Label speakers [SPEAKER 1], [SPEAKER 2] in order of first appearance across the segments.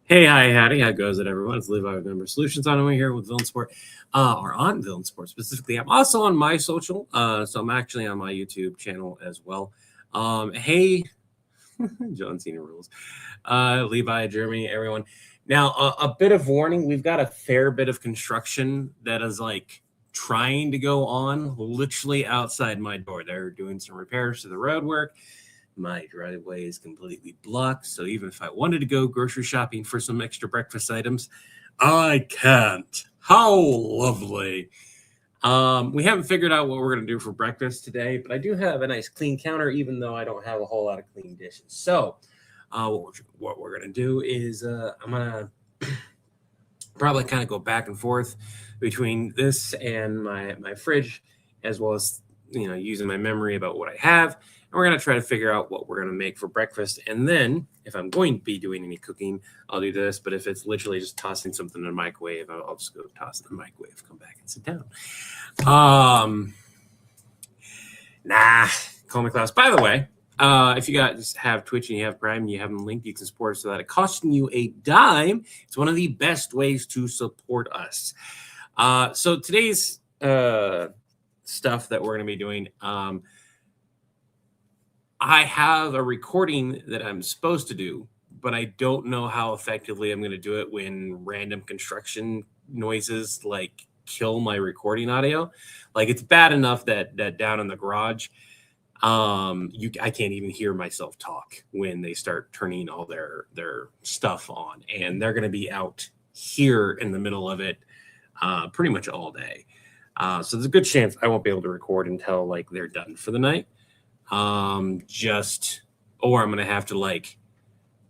[SPEAKER 1] Hey, hi, howdy, how goes it, everyone? It's Levi with Member Solutions on the way here with Villain Sport, or on Villain Sport specifically. I'm also on my social, so I'm actually on my YouTube channel as well. Hey, John Cena rules. Levi, Jeremy, everyone. Now, a bit of warning: we've got a fair bit of construction that is like trying to go on literally outside my door. They're doing some repairs to the road work. My driveway is completely blocked, so even if I wanted to go grocery shopping for some extra breakfast items, I can't. How lovely. We haven't figured out what we're going to do for breakfast today, but I do have a nice clean counter, even though I don't have a whole lot of clean dishes. So, what we're going to do is I'm going to probably kind of go back and forth between this and my fridge, as well as using my memory about what I have. And we're going to try to figure out what we're going to make for breakfast. And then, if I'm going to be doing any cooking, I'll do this. But if it's literally just tossing something in the microwave, I'll just go toss it in the microwave, come back and sit down. Call me Klaus. By the way, if you guys have Twitch and you have Prime and you have them linked, you can support us without it costing you a dime. It's one of the best ways to support us. So today's stuff that we're going to be doing, I have a recording that I'm supposed to do, but I don't know how effectively I'm going to do it when random construction noises like kill my recording audio. Like, it's bad enough that down in the garage, I can't even hear myself talk when they start turning all their stuff on, and they're going to be out here in the middle of it pretty much all day. So there's a good chance I won't be able to record until like they're done for the night. Or I'm gonna have to like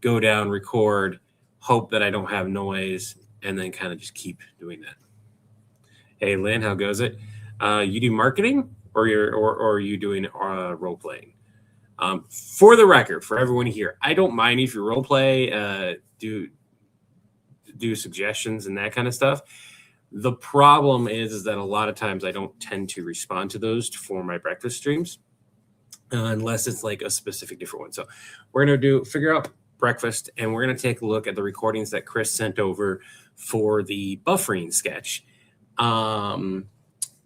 [SPEAKER 1] go down, record, hope that I don't have noise, and then kind of just keep doing that. Hey, Lynn, how goes it? You do marketing, or are you doing role playing? For the record, for everyone here, I don't mind if you role play, do suggestions and that kind of stuff. The problem is that a lot of times I don't tend to respond to those for my breakfast streams. Unless it's like a specific different one. So we're going to figure out breakfast, and we're going to take a look at the recordings that Chris sent over for the buffering sketch. And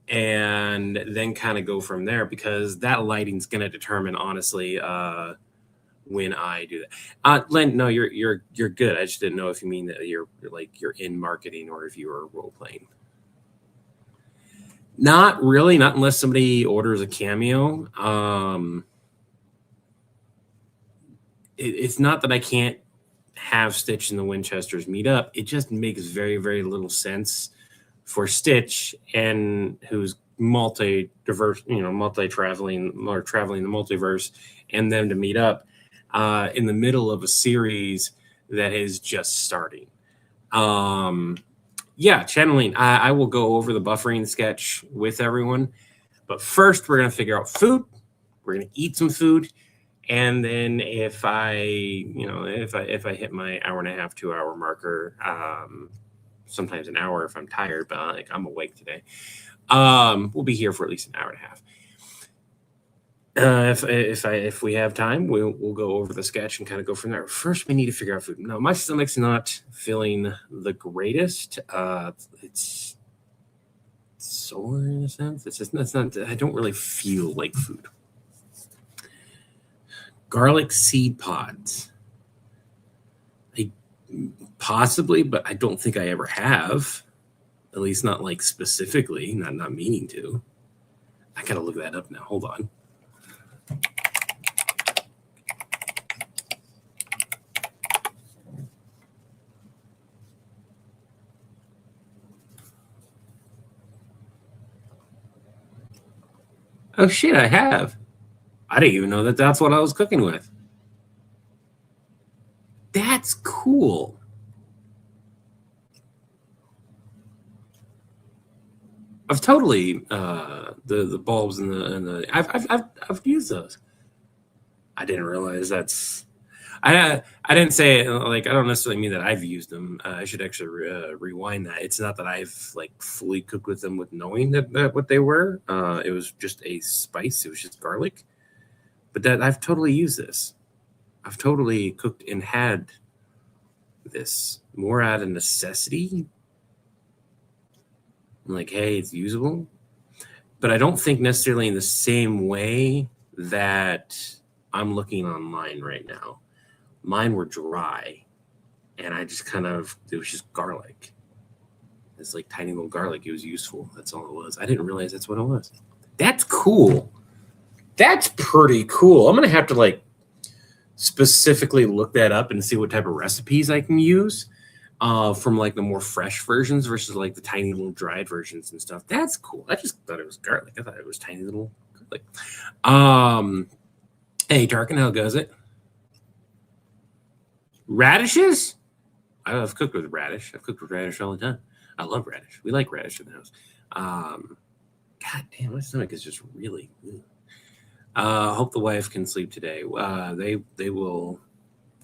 [SPEAKER 1] then kind of go from there, because that lighting's going to determine, honestly, when I do that. Len, no, you're good. I just didn't know if you mean that you're in marketing or if you were role playing. Not really, not unless somebody orders a cameo. It's not that I can't have Stitch and the Winchesters meet up. It just makes very, very little sense for Stitch, and who's multi-diverse, multi-traveling or traveling the multiverse, and them to meet up in the middle of a series that is just starting. Yeah, channeling. I will go over the buffering sketch with everyone, but first we're going to figure out food. We're going to eat some food, and then if I hit my hour and a half, 2 hour marker, sometimes an hour if I'm tired, but like I'm awake today, we'll be here for at least an hour and a half. If we have time, we'll go over the sketch and kind of go from there. First, we need to figure out food. No, my stomach's not feeling the greatest. It's sore in a sense. It's not. I don't really feel like food. Garlic seed pods. Possibly, but I don't think I ever have. At least not like specifically. Not meaning to. I gotta look that up now. Hold on. Oh shit, I have. I didn't even know that that's what I was cooking with. That's cool. I've totally the bulbs and the I've used those. I didn't realize that's. I didn't say it, like, I don't necessarily mean that I've used them. I should actually rewind that. It's not that I've like fully cooked with them with knowing that what they were. It was just a spice. It was just garlic. But that I've totally used this. I've totally cooked and had this more out of necessity. I'm like, hey, it's usable. But I don't think necessarily in the same way that I'm looking online right now. Mine were dry, and I just it was just garlic. It's like tiny little garlic. It was useful. That's all it was. I didn't realize that's what it was. That's cool. That's pretty cool. I'm going to have to like specifically look that up and see what type of recipes I can use from like the more fresh versions versus like the tiny little dried versions and stuff. That's cool. I just thought it was garlic. I thought it was tiny little garlic. Hey, Tarkin, how goes it? Radishes? I've cooked with radish. I've cooked with radish all the time. I love radish. We like radish in the house. God damn, my stomach is just really. Hope the wife can sleep today. They will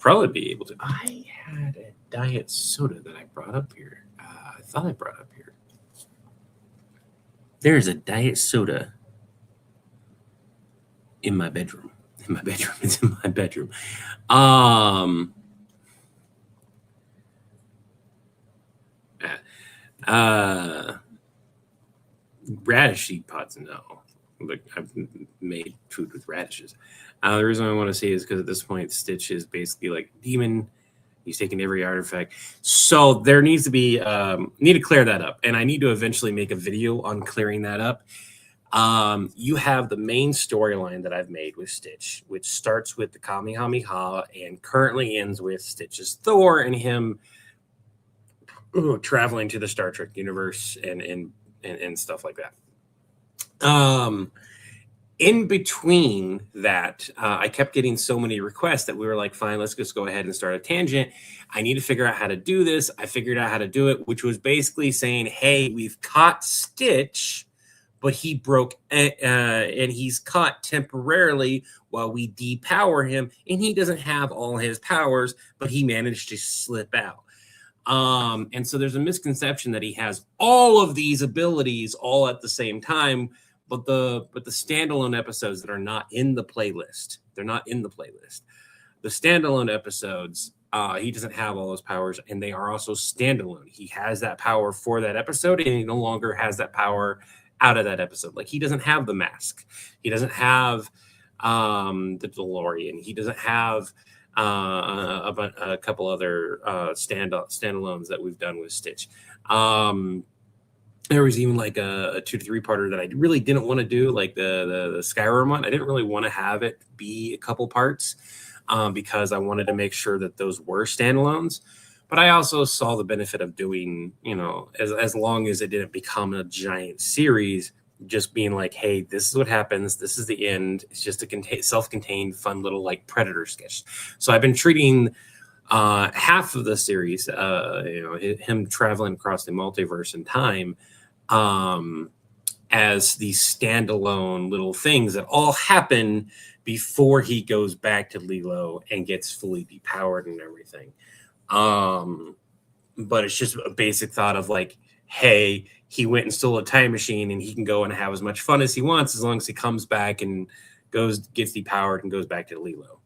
[SPEAKER 1] probably be able to. I had a diet soda that I brought up here. I thought I brought up here. There is a diet soda in my bedroom. It's in my bedroom. Radish seed pods, no. But I've made food with radishes. The reason I want to say is because at this point, Stitch is basically like a demon. He's taken every artifact. So there needs to be, need to clear that up. And I need to eventually make a video on clearing that up. You have the main storyline that I've made with Stitch, which starts with the Kamehameha and currently ends with Stitch's Thor and him traveling to the Star Trek universe and stuff like that. In between that, I kept getting so many requests that we were like, fine, let's just go ahead and start a tangent. I need to figure out how to do this. I figured out how to do it, which was basically saying, hey, we've caught Stitch, but he broke and he's caught temporarily while we depower him, and he doesn't have all his powers, but he managed to slip out. And so there's a misconception that he has all of these abilities all at the same time, but the standalone episodes that are not in the playlist, they're not in the playlist. The standalone episodes, he doesn't have all those powers, and they are also standalone. He has that power for that episode, and he no longer has that power out of that episode. Like, he doesn't have the mask. He doesn't have the DeLorean. He doesn't have a couple other standalones that we've done with Stitch. There was even like a 2 to 3 parter that I really didn't want to do, like the Skyrim one. I didn't really want to have it be a couple parts because I wanted to make sure that those were standalones. But I also saw the benefit of doing, as long as it didn't become a giant series, just being like, hey, this is what happens. This is the end. It's just a self-contained, fun little like Predator sketch. So I've been treating half of the series, him traveling across the multiverse in time, as these standalone little things that all happen before he goes back to Lilo and gets fully depowered and everything. But it's just a basic thought of like, hey, he went and stole a time machine and he can go and have as much fun as he wants as long as he comes back and gets depowered and goes back to Lilo.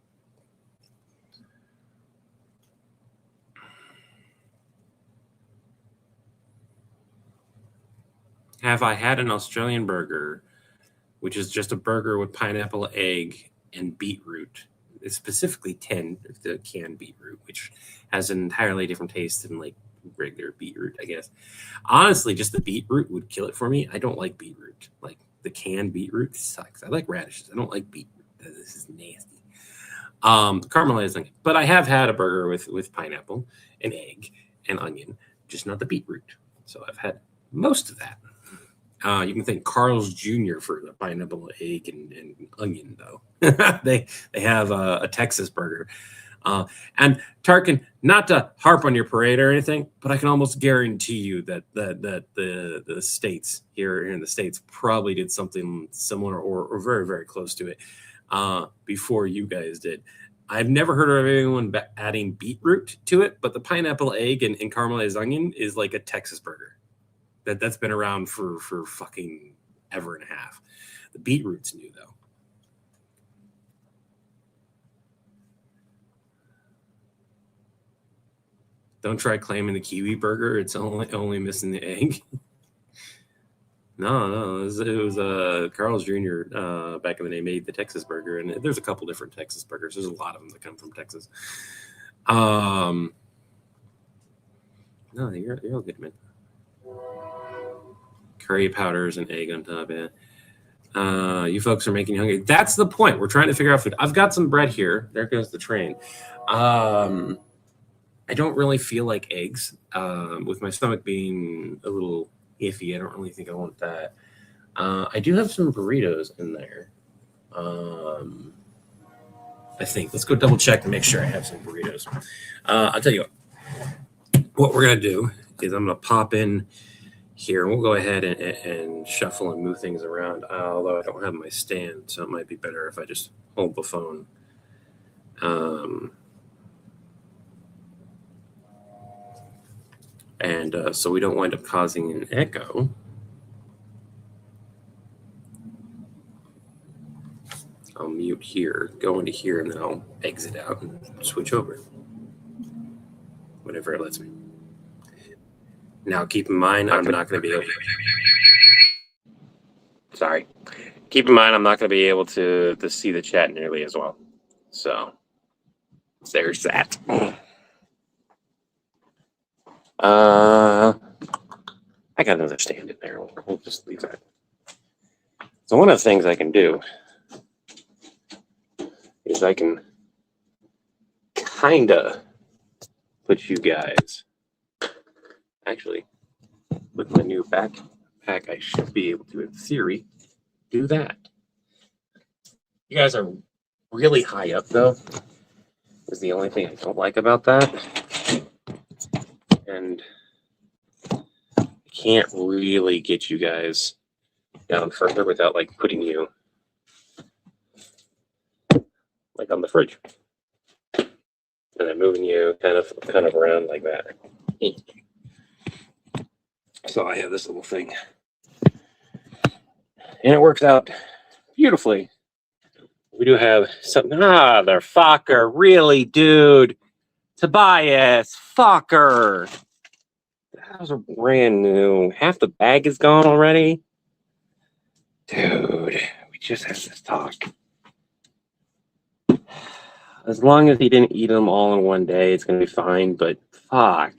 [SPEAKER 1] Have I had an Australian burger, which is just a burger with pineapple, egg, and beetroot? It's specifically the canned beetroot, which has an entirely different taste than like regular beetroot, I guess. Honestly, just the beetroot would kill it for me. I don't like beetroot. Like, the canned beetroot sucks. I like radishes. I don't like beetroot. This is nasty. Caramelized onion. But I have had a burger with pineapple and egg and onion, just not the beetroot. So I've had most of that. You can thank Carl's Jr. for the pineapple, egg, and onion, though. they have a Texas burger. And Tarkin, not to harp on your parade or anything, but I can almost guarantee you that the states here in the States probably did something similar or very, very close to it before you guys did. I've never heard of anyone adding beetroot to it, but the pineapple, egg, and caramelized onion is like a Texas burger. That's been around for fucking ever and a half. The beetroot's new, though. Don't try claiming the kiwi burger. It's only missing the egg. No, it was Carl's Jr. Back in the day made the Texas burger, and there's a couple different Texas burgers. There's a lot of them that come from Texas. No, you're all good, man. Curry powders and egg on top, yeah. You folks are making me hungry. That's the point. We're trying to figure out food. I've got some bread here. There goes the train. I don't really feel like eggs. With my stomach being a little iffy, I don't really think I want that. I do have some burritos in there. I think. Let's go double check to make sure I have some burritos. I'll tell you what we're going to do is I'm going to pop in here. We'll go ahead and shuffle and move things around, although I don't have my stand, so it might be better if I just hold the phone. So we don't wind up causing an echo. I'll mute here, go into here, and then I'll exit out and switch over. Whatever it lets me. Now, keep in mind, I'm not going to be able to... Sorry. Keep in mind, I'm not going to be able to see the chat nearly as well. So, there's that. I got another stand in there. We'll just leave that. So one of the things I can do is I can kind of put you guys... Actually, with my new backpack, I should be able to, in theory, do that. You guys are really high up, though, is the only thing I don't like about that. And I can't really get you guys down further without, like, putting you, like, on the fridge. And then moving you kind of around like that. So I have this little thing. And it works out beautifully. We do have something. Motherfucker. Really, dude. Tobias. Fucker. That was a brand new. Half the bag is gone already. Dude. We just had this talk. As long as he didn't eat them all in one day, it's going to be fine. But fuck.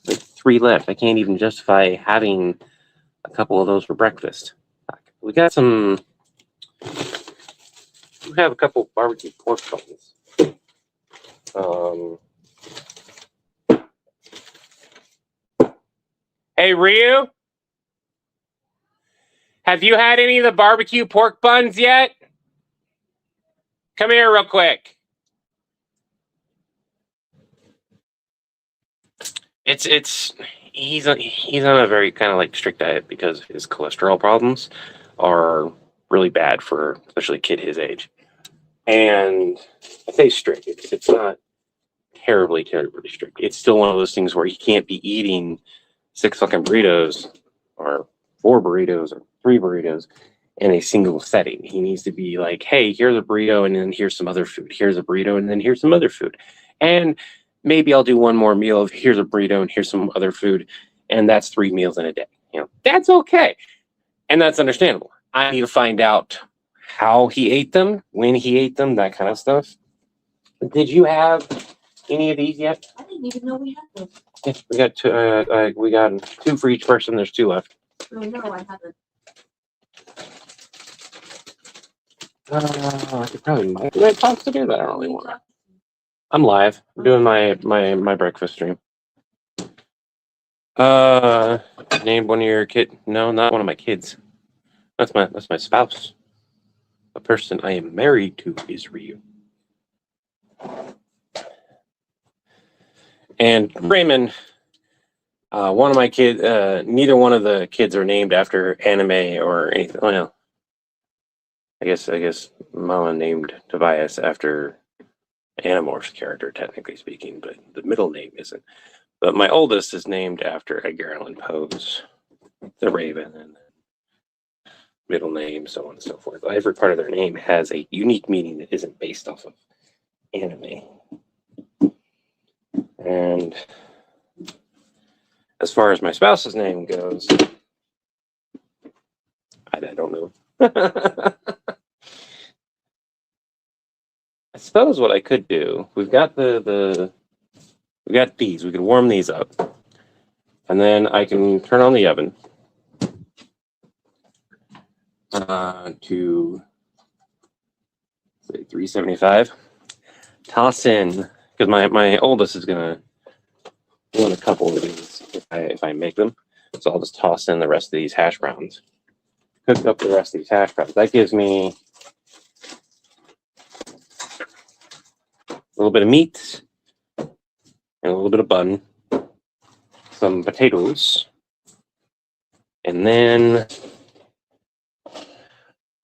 [SPEAKER 1] Like 3 left. I can't even justify having a couple of those for breakfast. We got some. We have a couple barbecue pork buns. Hey, Ryu, have you had any of the barbecue pork buns yet? Come here real quick. He's on a very kind of like strict diet because his cholesterol problems are really bad for especially a kid his age. And I say strict, it's not terribly strict. It's still one of those things where he can't be eating 6 fucking burritos or 4 burritos or 3 burritos in a single setting. He needs to be like, hey, here's a burrito and then here's some other food. Here's a burrito and then here's some other food. And maybe I'll do one more meal of here's a burrito and here's some other food. And that's 3 meals in a day. You know, that's okay. And that's understandable. I need to find out how he ate them, when he ate them, that kind of stuff. Did you have any of these yet?
[SPEAKER 2] I didn't even know we had them.
[SPEAKER 1] Yeah, we got 2. We got 2 for each person. There's 2 left.
[SPEAKER 2] Oh, no, I haven't.
[SPEAKER 1] I could probably do I talk to do that? I don't really want to. I'm live. I'm doing my breakfast stream. Name one of your kid. No, not one of my kids. That's my spouse. The person I am married to is Ryu. And Raymond, one of my kids. Neither one of the kids are named after anime or anything. Well, I guess Mama named Tobias after Animorph's character, technically speaking, but the middle name isn't. But my oldest is named after Edgar Allan Poe's The Raven, and middle name, so on and so forth. Every part of their name has a unique meaning that isn't based off of anime.
[SPEAKER 3] And as far as my spouse's name goes, I don't know. I suppose what I could do, we've got we got these. We could warm these up, and then I can turn on the oven to say 375. Toss in, because my oldest is gonna want a couple of these if I make them. So I'll just toss in the rest of these hash browns. Cook up the rest of these hash browns. That gives me a little bit of meat and a little bit of bun, some potatoes, and then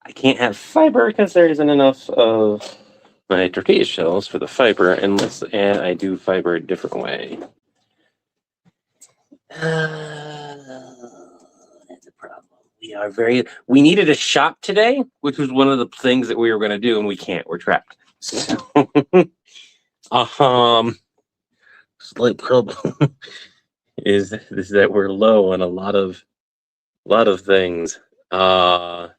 [SPEAKER 3] I can't have fiber because there isn't enough of my tortilla shells for the fiber unless I do fiber a different way. That's a problem. We needed a shop today, which was one of the things that we were going to do, and we can't. We're trapped. So, slight problem is that we're low on a lot of things. I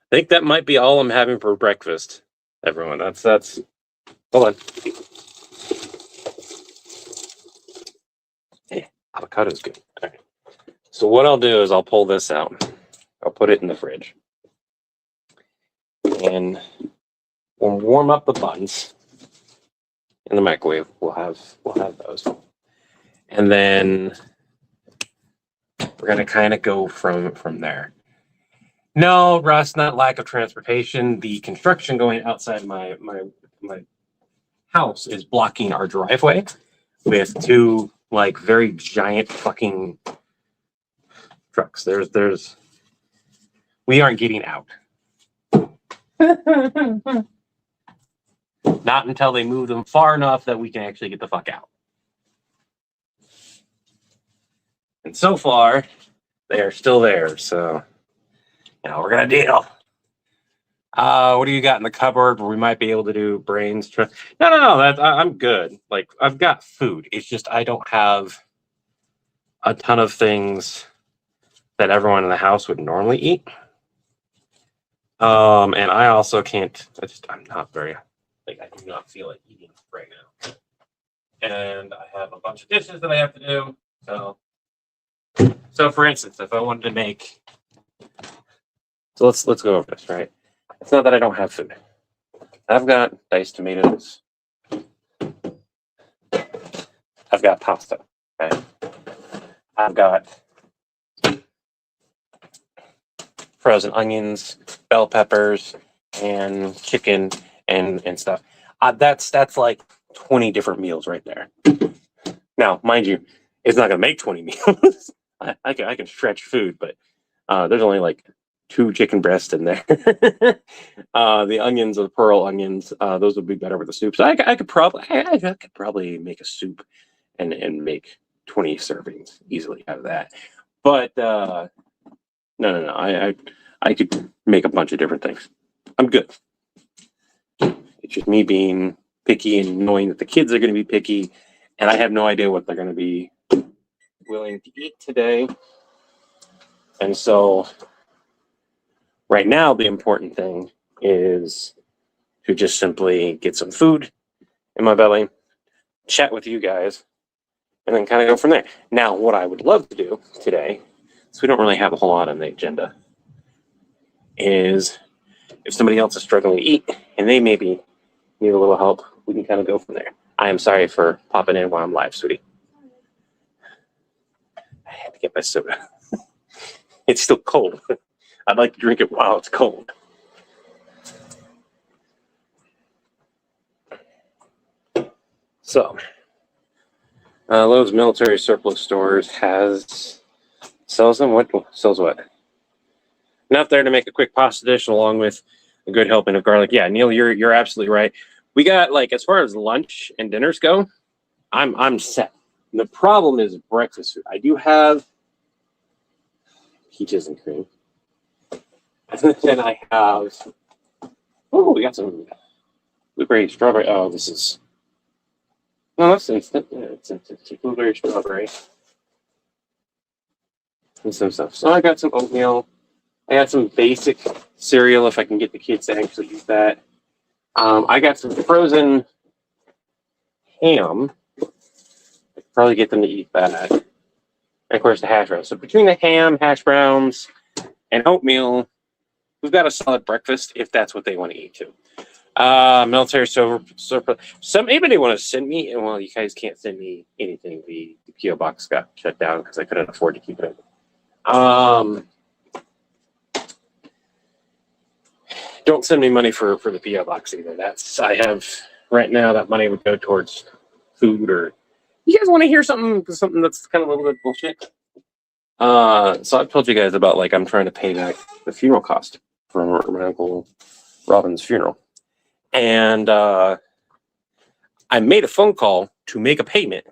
[SPEAKER 3] think that might be all I'm having for breakfast, everyone. That's hold on. Hey, avocado's good. All right. So what I'll do is I'll pull this out. I'll put it in the fridge. And we'll warm up the buns in the microwave. We'll have those. And then we're gonna kind of go from there. No, Russ, not lack of transportation. The construction going outside my house is blocking our driveway with two like very giant fucking trucks. We aren't getting out. Not until they move them far enough that we can actually get the fuck out. And so far, they are still there. So, we're gonna deal. What do you got in the cupboard where we might be able to do brains? No. I'm good. Like, I've got food. It's just I don't have a ton of things that everyone in the house would normally eat. And I also can't. I'm not very. I do not feel like eating right now. And I have a bunch of dishes that I have to do. So for instance, if I wanted to make, so let's go over this, right? It's not that I don't have food. I've got diced tomatoes. I've got pasta. Okay? I've got frozen onions, bell peppers, and chicken and stuff. That's like 20 different meals right there. Now, mind you, it's not going to make 20 meals. I can stretch food, but there's only like 2 chicken breasts in there. The onions are the pearl onions. Those would be better with the soup. So I could probably make a soup and make 20 servings easily out of that. But no. I could make a bunch of different things. I'm good. It's just me being picky and knowing that the kids are going to be picky, and I have no idea what they're going to be willing to eat today. And so right now, the important thing is to just simply get some food in my belly, chat with you guys, and then kind of go from there. Now, what I would love to do today, so we don't really have a whole lot on the agenda, is if somebody else is struggling to eat and they maybe need a little help, we can kind of go from there. I am sorry for popping in while I'm live, sweetie. I had to get my soda. It's still cold. I'd like to drink it while it's cold. So, Lowe's Military Surplus Stores sells them. What sells what? Enough there to make a quick pasta dish along with a good helping of garlic. Yeah, Neil, you're absolutely right. We got, like, as far as lunch and dinners go, I'm set. The problem is breakfast food. I do have peaches and cream. And then I have, we got some blueberry, strawberry. Oh, this is No, that's instant. Yeah, it's instant. It's blueberry strawberry and some stuff. So I got some oatmeal. I got some basic cereal if I can get the kids to actually eat that. I got some frozen ham. I could probably get them to eat that. And of course, the hash browns. So between the ham, hash browns, and oatmeal, we've got a solid breakfast if that's what they want to eat too. Military surplus. Anybody want to send me? Well, you guys can't send me anything. The PO box got shut down because I couldn't afford to keep it open. Don't send me money for the PO box either. I have right now that money would go towards food or. You guys want to hear something that's kind of a little bit bullshit? So I've told you guys about I'm trying to pay back the funeral cost for my Uncle Robin's funeral. And I made a phone call to make a payment.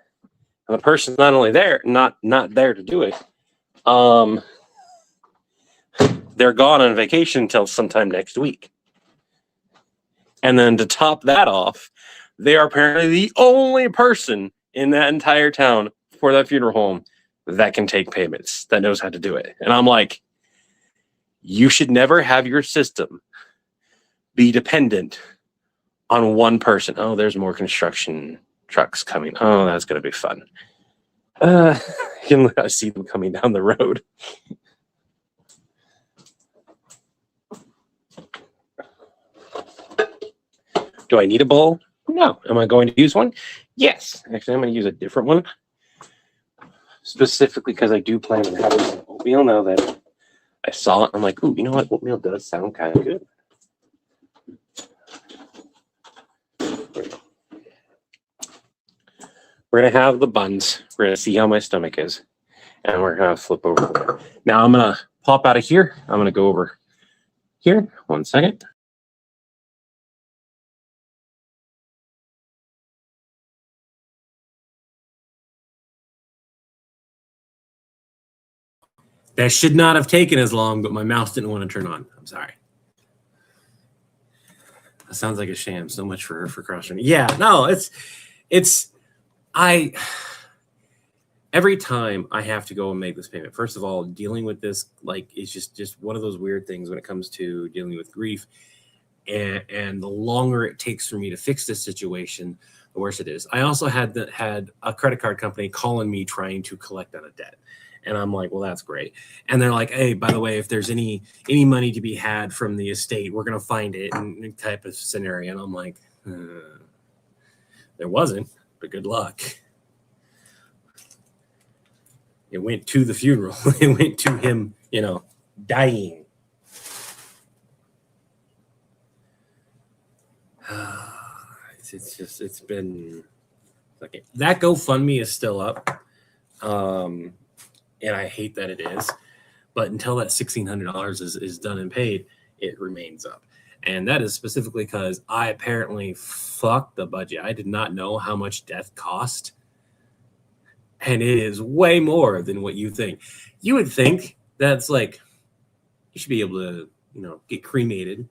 [SPEAKER 3] And the person's not only there, not there to do it. They're gone on vacation until sometime next week. And then to top that off, they are apparently the only person in that entire town for that funeral home that can take payments, that knows how to do it. And I'm like, you should never have your system be dependent on one person. Oh, there's more construction trucks coming. Oh, that's going to be fun. I see them coming down the road. Do I need a bowl? No. Am I going to use one? Yes. Actually, I'm going to use a different one. Specifically because I do plan on having some oatmeal now that I saw it. I'm like, ooh, you know what? Oatmeal does sound kind of good. We're going to have the buns. We're going to see how my stomach is. And we're going to flip over. Now I'm going to pop out of here. I'm going to go over here. 1 second.
[SPEAKER 1] That should not have taken as long, but my mouse didn't want to turn on. I'm sorry. That sounds like a sham. So much for cross-training. Yeah, no, every time I have to go and make this payment, first of all, dealing with this, it's just one of those weird things when it comes to dealing with grief. And the longer it takes for me to fix this situation, the worse it is. I also had a credit card company calling me trying to collect on a debt. And I'm like, well, that's great. And they're like, hey, by the way, if there's any money to be had from the estate, we're going to find it, and type of scenario. And I'm like, there wasn't, but good luck. It went to the funeral. It went to him, dying. It's been like that GoFundMe is still up. And I hate that it is, but until that $1,600 is done and paid, it remains up. And that is specifically because I apparently fucked the budget. I did not know how much death cost. And it is way more than what you think. You would think that's you should be able to, get cremated.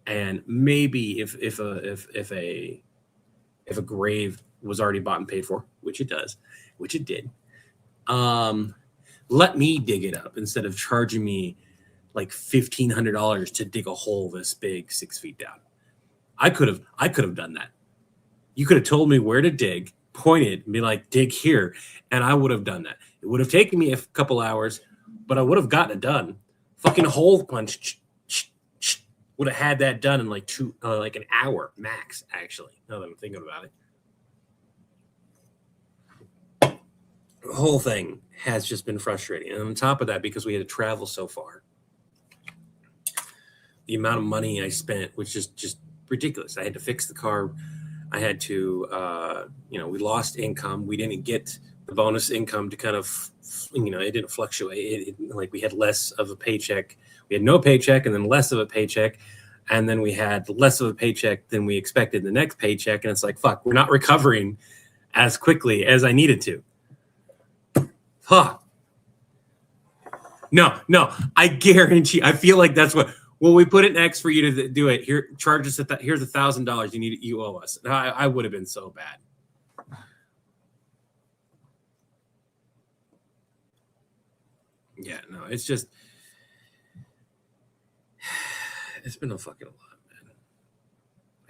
[SPEAKER 1] And maybe if a grave was already bought and paid for, which it does, which it did, let me dig it up instead of charging me $1,500 to dig a hole this big 6 feet down. I could have done that. You could have told me where to dig, pointed, and be like, dig here, and I would have done that. It would have taken me a couple hours, but I would have gotten it done. Fucking hole punch would have had that done in an hour max, actually, now that I'm thinking about it. The whole thing has just been frustrating. And on top of that, because we had to travel so far, the amount of money I spent was just ridiculous. I had to fix the car. I had to, we lost income. We didn't get the bonus income to kind of, it didn't fluctuate. We had less of a paycheck. We had no paycheck and then less of a paycheck. And then we had less of a paycheck than we expected the next paycheck. And it's like, fuck, we're not recovering as quickly as I needed to. Huh. No, I guarantee. I feel like that's what. Well, we put it next for you to do it. Here, charge us here's $1,000. You owe us. I would have been so bad. Yeah, no, it's just it's been a fucking lot, man.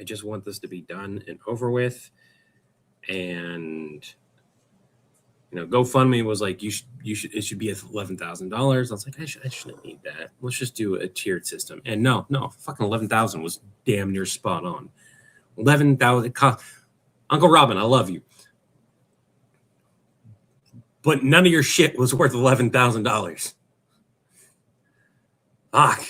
[SPEAKER 1] I just want this to be done and over with. And GoFundMe was like, it should be $11,000. I was like, I shouldn't need that. Let's just do a tiered system. And no, fucking 11,000 was damn near spot on. 11,000. Uncle Robin, I love you, but none of your shit was worth $11,000. Fuck.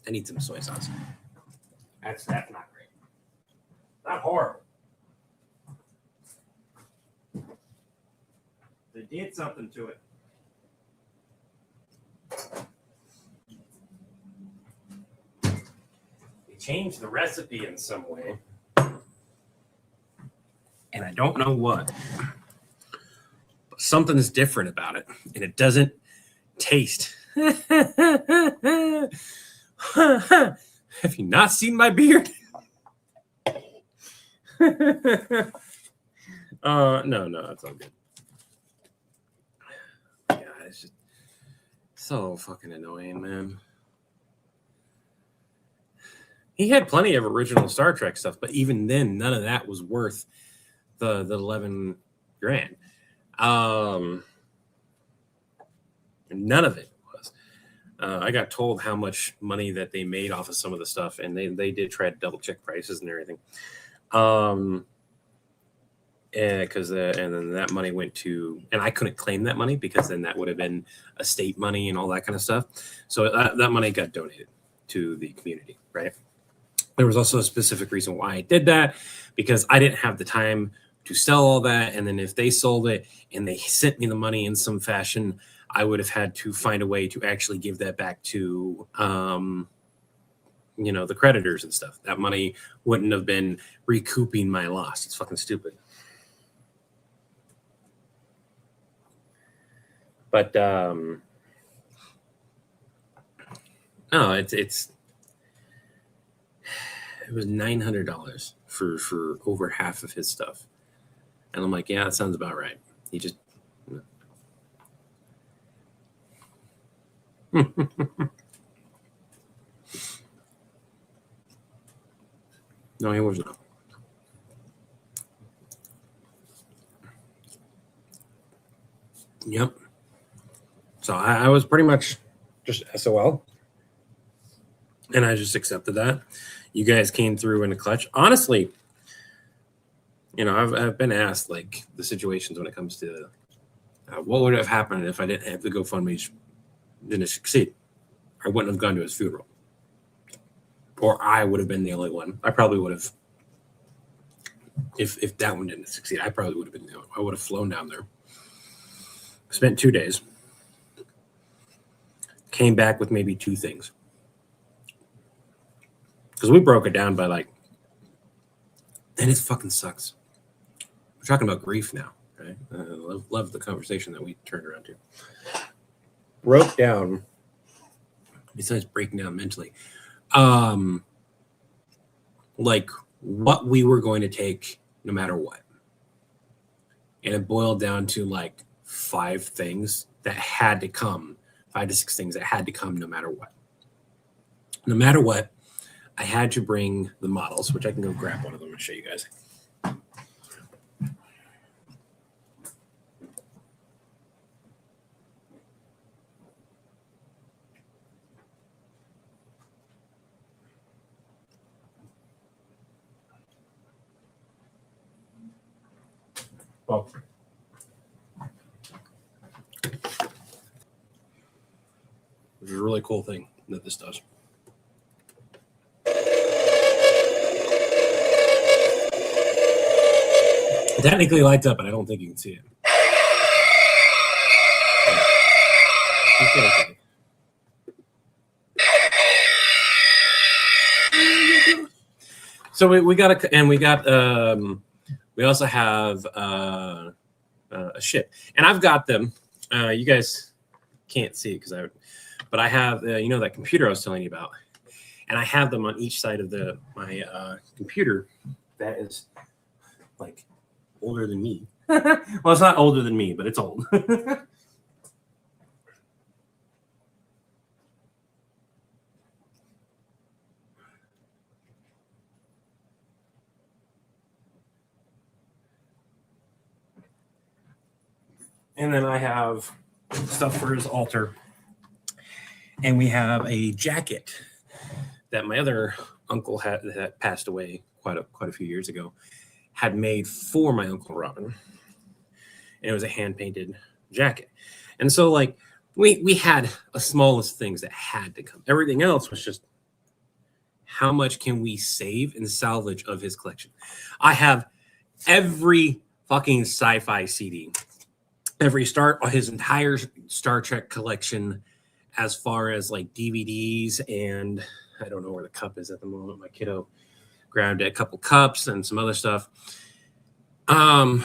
[SPEAKER 1] I need some soy sauce. That's not great. Not horrible. They did something to it. They changed the recipe in some way. And I don't know what. But something is different about it. And it doesn't taste. Have you not seen my beard? No, it's all good. Yeah, it's just so fucking annoying, man. He had plenty of original Star Trek stuff, but even then, none of that was worth the 11 grand. None of it. I got told how much money that they made off of some of the stuff, and they did try to double check prices and everything. And then that money went to, and I couldn't claim that money because then that would have been estate money and all that kind of stuff. So that money got donated to the community, right? There was also a specific reason why I did that, because I didn't have the time to sell all that. And then if they sold it and they sent me the money in some fashion, I would have had to find a way to actually give that back to, the creditors and stuff. That money wouldn't have been recouping my loss. It's fucking stupid. But no, it was $900 for over half of his stuff, and I'm like, yeah, that sounds about right. He just. No, he was not. Yep. So I was pretty much just SOL, and I just accepted that. You guys came through in a clutch. Honestly, I've been asked like the situations when it comes to what would have happened if I didn't have the GoFundMe didn't succeed. I wouldn't have gone to his funeral, or I would have been the only one. I probably would have. If that one didn't succeed, I probably would have been the only one. I would have flown down there. Spent 2 days. Came back with maybe 2 things. Because we broke it down by like, and it fucking sucks. We're talking about grief now, right? Love the conversation that we turned around to. Broke down, besides breaking down mentally, like what we were going to take no matter what. And it boiled down to like 5 things that had to come, 5 to 6 things that had to come no matter what. No matter what, I had to bring the models, which I can go grab one of them and show you guys. Well, which is a really cool thing that this does. It technically lights up, but I don't think you can see it. Okay. So we got we also have a ship, and I've got them. You guys can't see it but I have that computer I was telling you about. and I have them on each side of my computer. That is like older than me. Well, it's not older than me, but it's old. And then I have stuff for his altar. And we have a jacket that my other uncle had that passed away quite a few years ago, had made for my Uncle Robin. And it was a hand-painted jacket. And so like we had the smallest things that had to come. Everything else was just how much can we save and salvage of his collection. I have every fucking sci-fi CD. His entire Star Trek collection, as far as like DVDs, and I don't know where the cup is at the moment. My kiddo grabbed a couple cups and some other stuff. I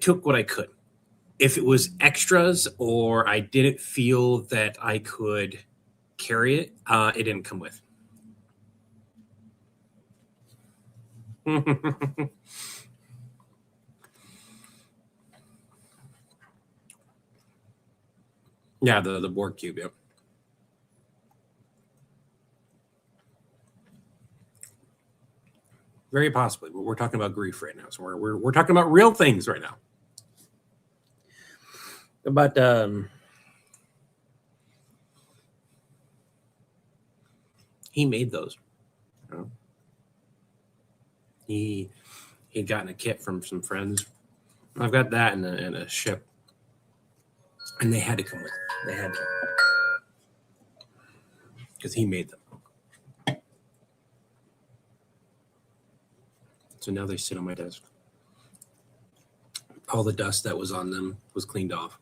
[SPEAKER 1] took what I could. If it was extras or I didn't feel that I could carry it, it didn't come with. Yeah, the Borg cube, yep. Very possibly, but we're talking about grief right now. So we're talking about real things right now. But he made those. You know? He'd gotten a kit from some friends. I've got that in a ship, and they had to come with it. They had to, because he made them. So now they sit on my desk. All the dust that was on them was cleaned off.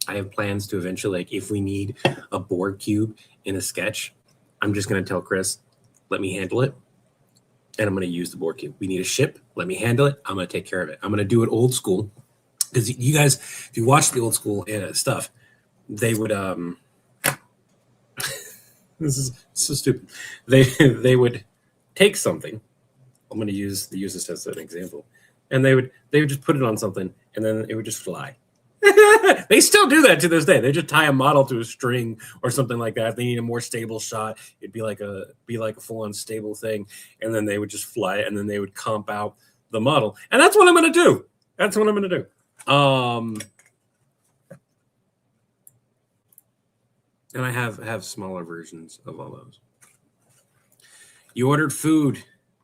[SPEAKER 1] I have plans to eventually, like, if we need a Borg cube in a sketch, I'm just going to tell Chris, let me handle it, and I'm going to use the Borg cube. We need a ship, let me handle it, I'm going to take care of it. I'm going to do it old school, because you guys, if you watch the old school stuff, they would, this is so stupid. They would take something. I'm going to use this as an example, and they would just put it on something, and then it would just fly. They still do that to this day. They just tie a model to a string or something like that. If they need a more stable shot, it'd be like a full-on stable thing, and then they would just fly it, and then they would comp out the model, and that's what I'm going to do. That's what I'm going to do. And I have smaller versions of all those. You ordered food.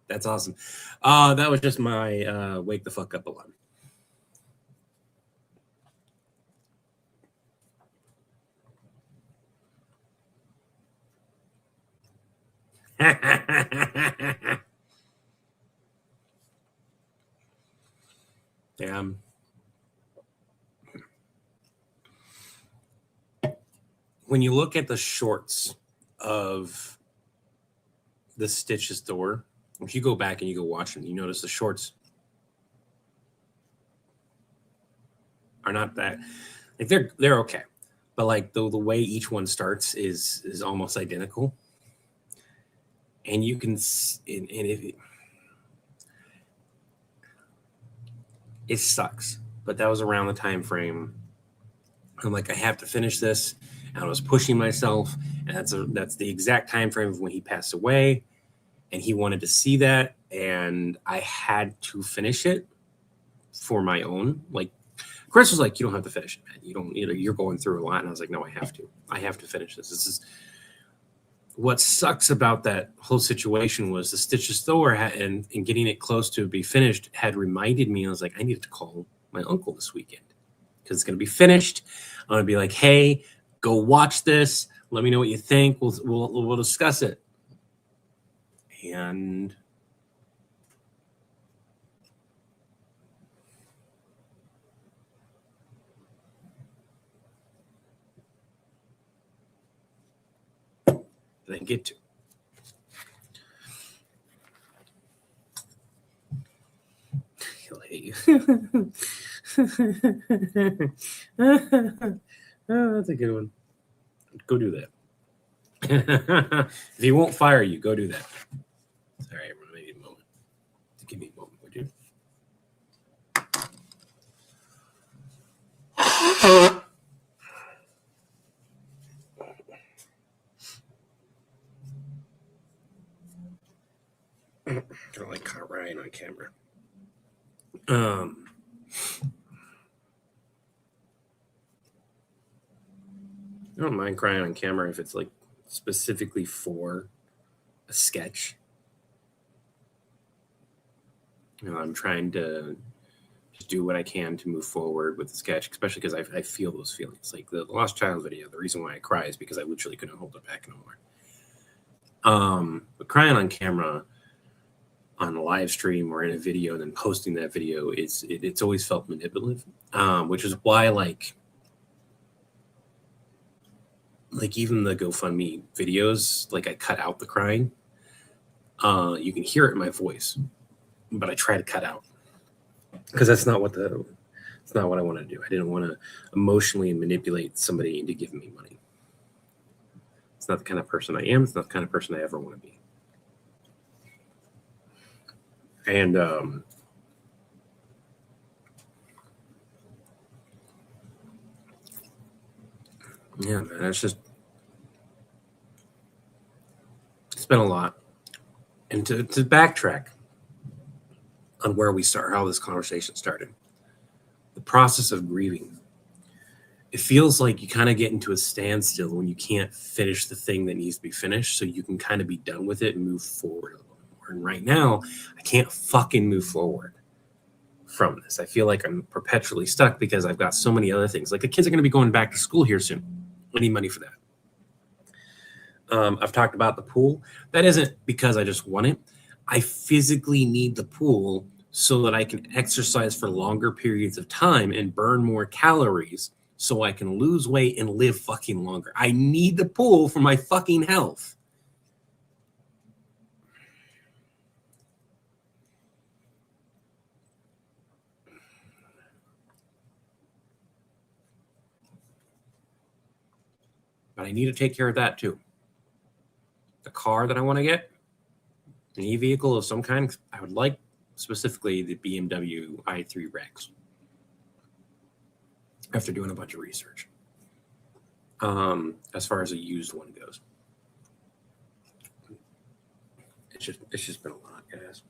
[SPEAKER 1] That's awesome. That was just my wake the fuck up alarm. Yeah. When you look at the shorts of the Stitches store, if you go back and you go watch them, you notice the shorts are not that, like, they're okay, but like the way each one starts is almost identical, and you can, and it sucks, but that was around the time frame. I'm like, I have to finish this, and I was pushing myself, and that's the exact time frame of when he passed away, and he wanted to see that, and I had to finish it for my own. Like, Chris was like, you don't have to finish it, man. You don't, you're going through a lot. And I was like, no, I have to finish this. This is what sucks about that whole situation. Was the Stitches Thor and getting it close to be finished had reminded me. I was like, I needed to call my uncle this weekend, because it's going to be finished. I'm going to be like, hey, go watch this. Let me know what you think. We'll discuss it. And then get to. He'll hate you. Oh, that's a good one. Go do that. If he won't fire you, go do that. Sorry, everyone. Maybe a moment. Give me a moment, would you? I don't like crying on camera. I don't mind crying on camera if it's like specifically for a sketch. I'm trying to just do what I can to move forward with the sketch, especially because I feel those feelings. Like the Lost Child video, the reason why I cry is because I literally couldn't hold it back no more. But crying on camera on a live stream or in a video and then posting that video, it's always felt manipulative, which is why like even the GoFundMe videos, like I cut out the crying. You can hear it in my voice, but I try to cut out because that's not what I want to do. I didn't want to emotionally manipulate somebody into giving me money. It's not the kind of person I am. It's not the kind of person I ever want to be. And yeah, man, it's been a lot. And to backtrack on where we start, how this conversation started, the process of grieving. It feels like you kind of get into a standstill when you can't finish the thing that needs to be finished, so you can kind of be done with it and move forward a little more. And right now, I can't fucking move forward from this. I feel like I'm perpetually stuck because I've got so many other things. Like the kids are going to be going back to school here soon. I need money for that. I've talked about the pool. That isn't because I just want it. I physically need the pool so that I can exercise for longer periods of time and burn more calories so I can lose weight and live fucking longer. I need the pool for my fucking health. But I need to take care of that too. The car that I want to get, an e-vehicle of some kind, I would like specifically the BMW i3 Rex. After doing a bunch of research, as far as a used one goes, it's just been a lot, guys.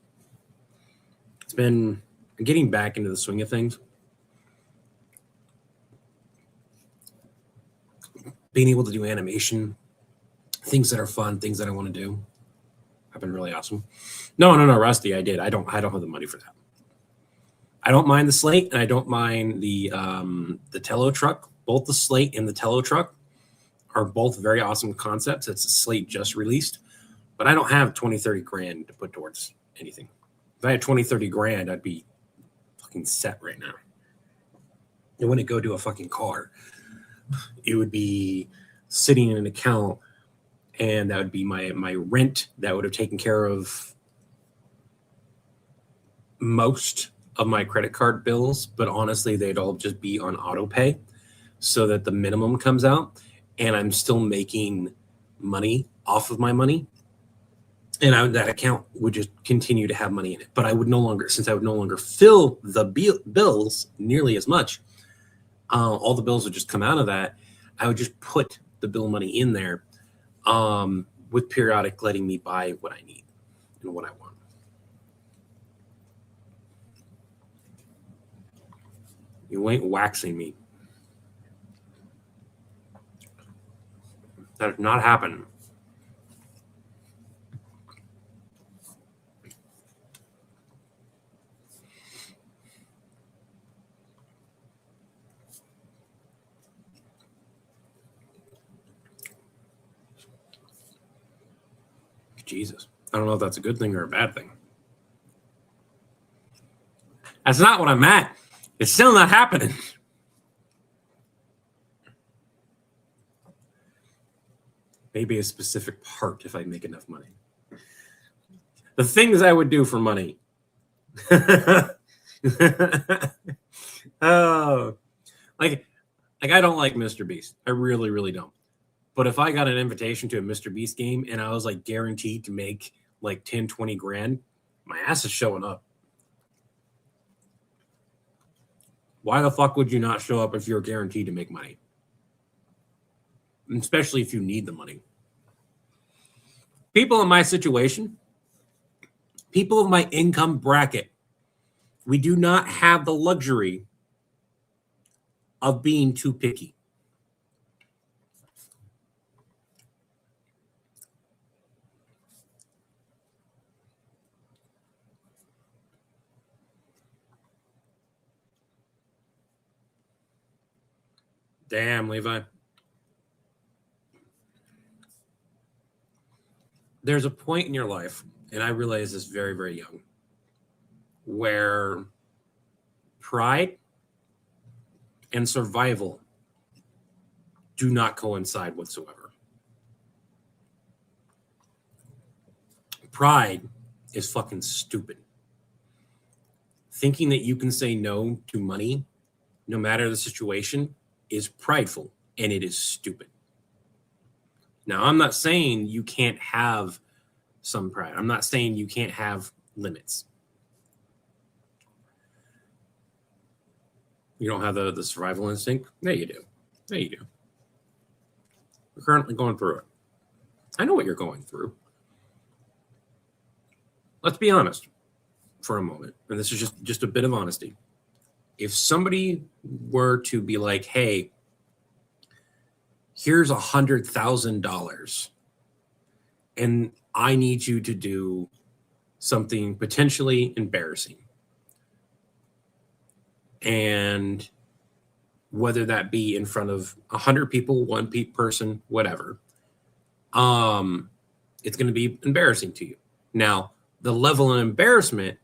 [SPEAKER 1] I'm getting back into the swing of things. Being able to do animation, things that are fun, things that I want to do, have been really awesome. No, Rusty, I did. I don't have the money for that. I don't mind the slate, and I don't mind the Tello truck. Both the slate and the Tello truck are both very awesome concepts. It's a slate just released, but I don't have 20, 30 grand to put towards anything. If I had 20, 30 grand, I'd be fucking set right now. It wouldn't go to a fucking car. It would be sitting in an account, and that would be my rent that would have taken care of most of my credit card bills, but honestly, they'd all just be on auto pay so that the minimum comes out and I'm still making money off of my money. And that account would just continue to have money in it. But I would no longer, since I would no longer fill the bills nearly as much, all the bills would just come out of that. I would just put the bill money in there with periodic letting me buy what I need and what I want. You ain't waxing me. That has not happened. Jesus. I don't know if that's a good thing or a bad thing. That's not what I'm at. It's still not happening. Maybe a specific part if I make enough money. The things I would do for money. Oh, like I don't like Mr. Beast. I really, really don't. But if I got an invitation to a Mr. Beast game and I was like guaranteed to make like 10, 20 grand, my ass is showing up. Why the fuck would you not show up if you're guaranteed to make money? Especially if you need the money. People in my situation, people of my income bracket, we do not have the luxury of being too picky. Damn, Levi. There's a point in your life, and I realize this very, very young, where pride and survival do not coincide whatsoever. Pride is fucking stupid. Thinking that you can say no to money, no matter the situation, is prideful, and it is stupid. Now, I'm not saying you can't have some pride. I'm not saying you can't have limits. You don't have the survival instinct? Yeah, you do. Yeah, you do. We're currently going through it. I know what you're going through. Let's be honest for a moment, and this is just a bit of honesty. If somebody were to be like, hey, here's $100,000 and I need you to do something potentially embarrassing. And whether that be in front of 100 people, one person, whatever, it's going to be embarrassing to you. Now, the level of embarrassment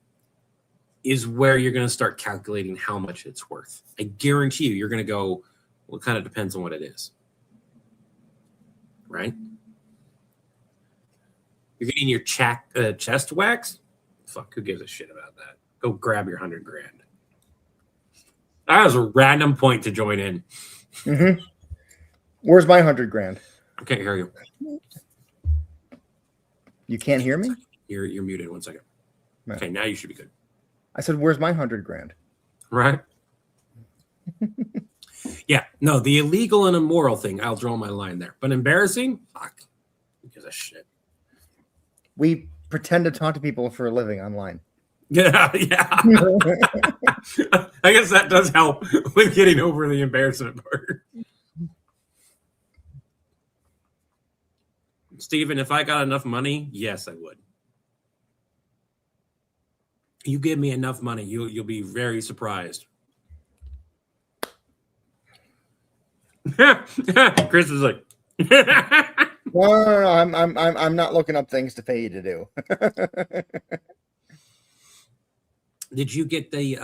[SPEAKER 1] is where you're going to start calculating how much it's worth. I guarantee you're going to go, well, it kind of depends on what it is. Right? You're getting your chest waxed? Fuck, who gives a shit about that? Go grab your 100 grand. That was a random point to join in.
[SPEAKER 4] Mm-hmm. Where's my 100 grand?
[SPEAKER 1] I can't hear you.
[SPEAKER 4] You can't hear me?
[SPEAKER 1] You're muted. 1 second.
[SPEAKER 4] Right.
[SPEAKER 1] Okay, now you should be good.
[SPEAKER 4] I said, where's my 100 grand?
[SPEAKER 1] Right? Yeah, no, the illegal and immoral thing, I'll draw my line there. But embarrassing? Fuck. Who gives a shit?
[SPEAKER 4] We pretend to talk to people for a living online.
[SPEAKER 1] Yeah. I guess that does help with getting over the embarrassment part. Steven, if I got enough money, yes, I would. You give me enough money, you'll be very surprised. Chris is like,
[SPEAKER 4] No. I'm not looking up things to pay you to do.
[SPEAKER 1] Did you get the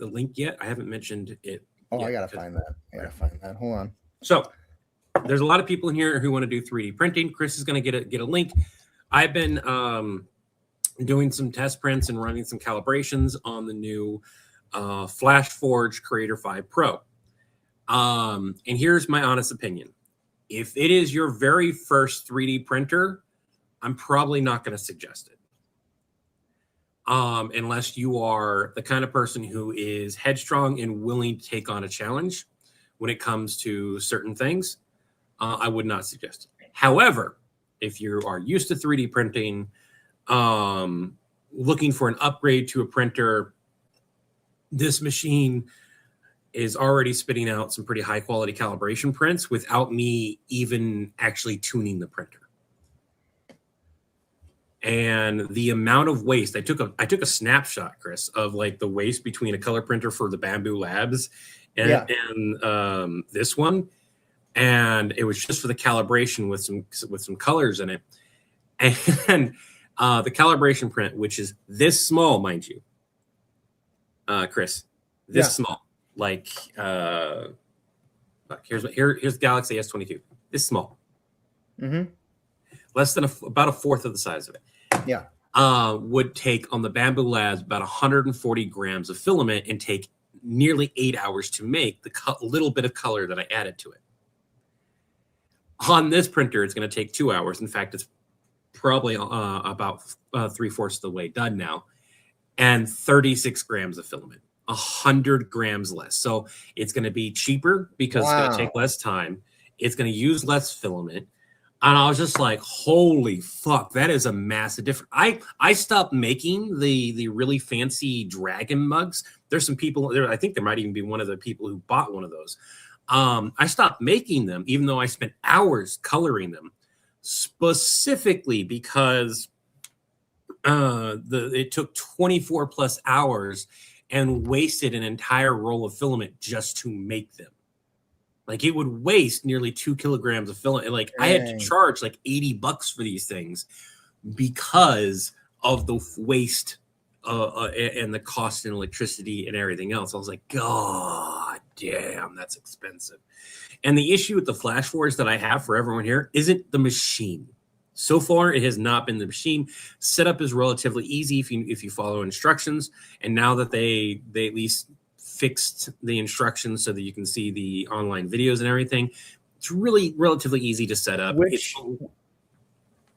[SPEAKER 1] link yet? I haven't mentioned it.
[SPEAKER 4] Oh,
[SPEAKER 1] yet,
[SPEAKER 4] I gotta find that. Hold on.
[SPEAKER 1] So there's a lot of people in here who want to do 3D printing. Chris is going to get a link. I've been doing some test prints and running some calibrations on the new FlashForge Creator 5 Pro. And here's my honest opinion. If it is your very first 3D printer, I'm probably not going to suggest it. Unless you are the kind of person who is headstrong and willing to take on a challenge when it comes to certain things, I would not suggest it. However, if you are used to 3D printing, looking for an upgrade to a printer, this machine is already spitting out some pretty high quality calibration prints without me even actually tuning the printer. And the amount of waste, I took a snapshot, Chris, of like the waste between a color printer for the Bamboo Labs and this one, and it was just for the calibration with some colors in it, and the calibration print, which is this small, mind you, Chris, this small, like here's Galaxy S22, this small, less than about a fourth of the size of it.
[SPEAKER 4] Yeah.
[SPEAKER 1] Would take on the Bamboo Labs about 140 grams of filament and take nearly 8 hours to make the little bit of color that I added to it. On this printer, it's going to take 2 hours. In fact, it's probably about 3/4 of the way done now, and 36 grams of filament, 100 grams less. So it's going to be cheaper because it's going to take less time. It's going to use less filament. And I was just like, holy fuck, that is a massive difference. I stopped making the really fancy dragon mugs. There's some people there. I think there might even be one of the people who bought one of those. I stopped making them, even though I spent hours coloring them, specifically because it took 24 plus hours and wasted an entire roll of filament just to make them. Like it would waste nearly 2 kilograms of filament. Like I had to charge like $80 for these things because of the waste and the cost in electricity and everything else. I was like, God damn, that's expensive. And the issue with the flash forge that I have for everyone here isn't the machine. So far, it has not been the machine. Setup is relatively easy if you follow instructions. And now that they at least fixed the instructions so that you can see the online videos and everything, it's really relatively easy to set up.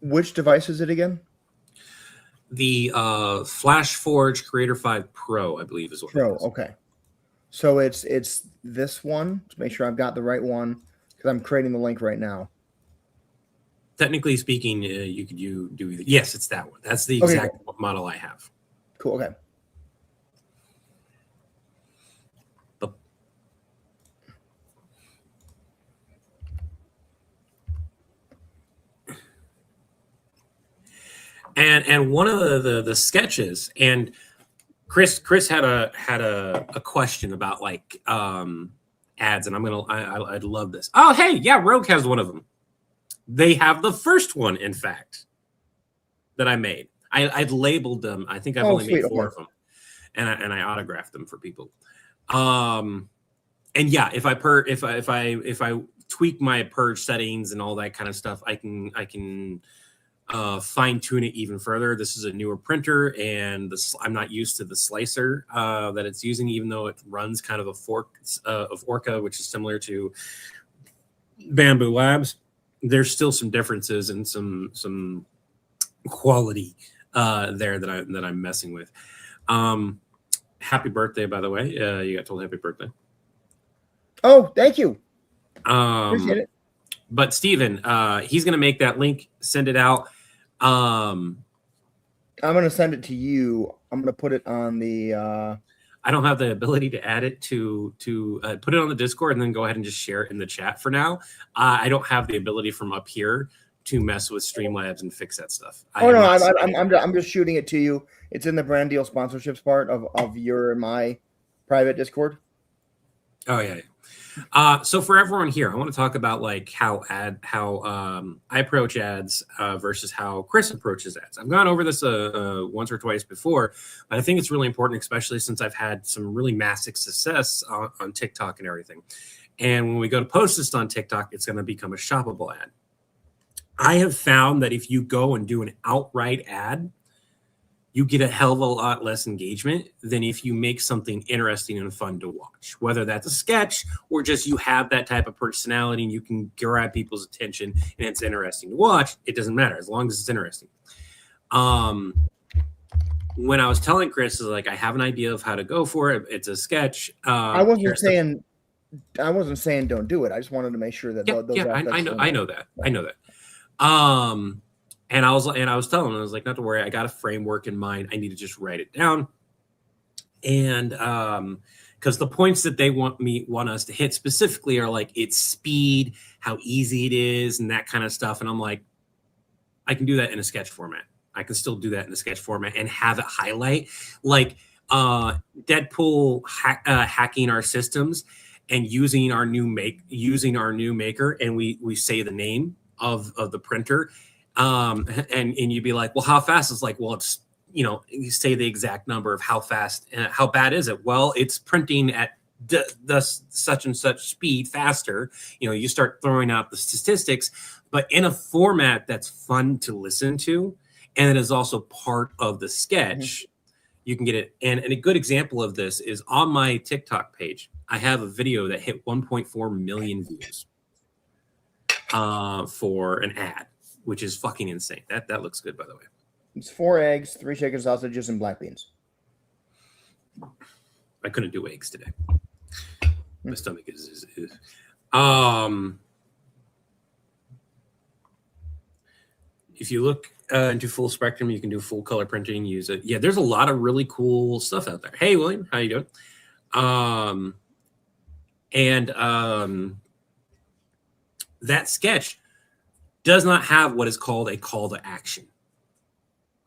[SPEAKER 4] Which device is it again?
[SPEAKER 1] The Flash Forge Creator 5 Pro, I believe is what
[SPEAKER 4] Pro.
[SPEAKER 1] it is.
[SPEAKER 4] Okay, so it's this one. To make sure I've got the right one, because I'm creating the link right now.
[SPEAKER 1] Technically speaking, you could do either. Yes, it's that one. That's the exact model I have.
[SPEAKER 4] Cool. Okay.
[SPEAKER 1] And one of the sketches, and Chris had a question about like ads, and I'd love this. Oh, hey, yeah, Rogue has one of them. They have the first one, in fact, that I made. I'd labeled them. I think I've only made 4 of them, and I autographed them for people. And yeah, if I tweak my purge settings and all that kind of stuff, I can fine tune it even further. This is a newer printer, and I'm not used to the slicer that it's using, even though it runs kind of a fork of Orca, which is similar to Bamboo Labs. There's still some differences and some quality there that I'm messing with. Happy birthday, by the way. You got told happy birthday.
[SPEAKER 4] Oh, thank you. Appreciate it.
[SPEAKER 1] But Steven, he's going to make that link, send it out.
[SPEAKER 4] I'm going to send it to you. I'm going to put it on the...
[SPEAKER 1] I don't have the ability to add it to put it on the Discord and then go ahead and just share it in the chat for now. I don't have the ability from up here to mess with Streamlabs and fix that stuff.
[SPEAKER 4] I'm just shooting it to you. It's in the brand deal sponsorships part of your and my private Discord.
[SPEAKER 1] Oh yeah. So for everyone here, I want to talk about like how I approach ads versus how Chris approaches ads. I've gone over this once or twice before, but I think it's really important, especially since I've had some really massive success on TikTok and everything. And when we go to post this on TikTok, it's going to become a shoppable ad. I have found that if you go and do an outright ad, you get a hell of a lot less engagement than if you make something interesting and fun to watch, whether that's a sketch or just you have that type of personality and you can grab people's attention and it's interesting to watch. It doesn't matter as long as it's interesting. When I was telling Chris, is like, I have an idea of how to go for it. It's a sketch.
[SPEAKER 4] I wasn't saying don't do it. I just wanted to make sure that
[SPEAKER 1] I know that. And I was telling him, I was like, not to worry, I got a framework in mind. I need to just write it down. And because the points that they want us to hit specifically are like its speed, how easy it is, and that kind of stuff. And I'm like, I can do that in a sketch format. I can still do that in a sketch format and have it highlight like Deadpool hacking our systems and using our new maker, and we say the name of the printer. And you'd be like, well, how fast? It's like, well, it's, you say the exact number of how fast, how bad is it? Well, it's printing at the such and such speed faster. You start throwing out the statistics, but in a format that's fun to listen to. And it is also part of the sketch. You can get it. And a good example of this is on my TikTok page. I have a video that hit 1.4 million views. for an ad, which is fucking insane. That looks good, by the way.
[SPEAKER 4] It's 4 eggs, 3 chicken sausages, and black beans.
[SPEAKER 1] I couldn't do eggs today. My stomach is. If you look into full spectrum, you can do full color printing. Use it. Yeah, there's a lot of really cool stuff out there. Hey, William, how you doing? That sketch does not have what is called a call to action.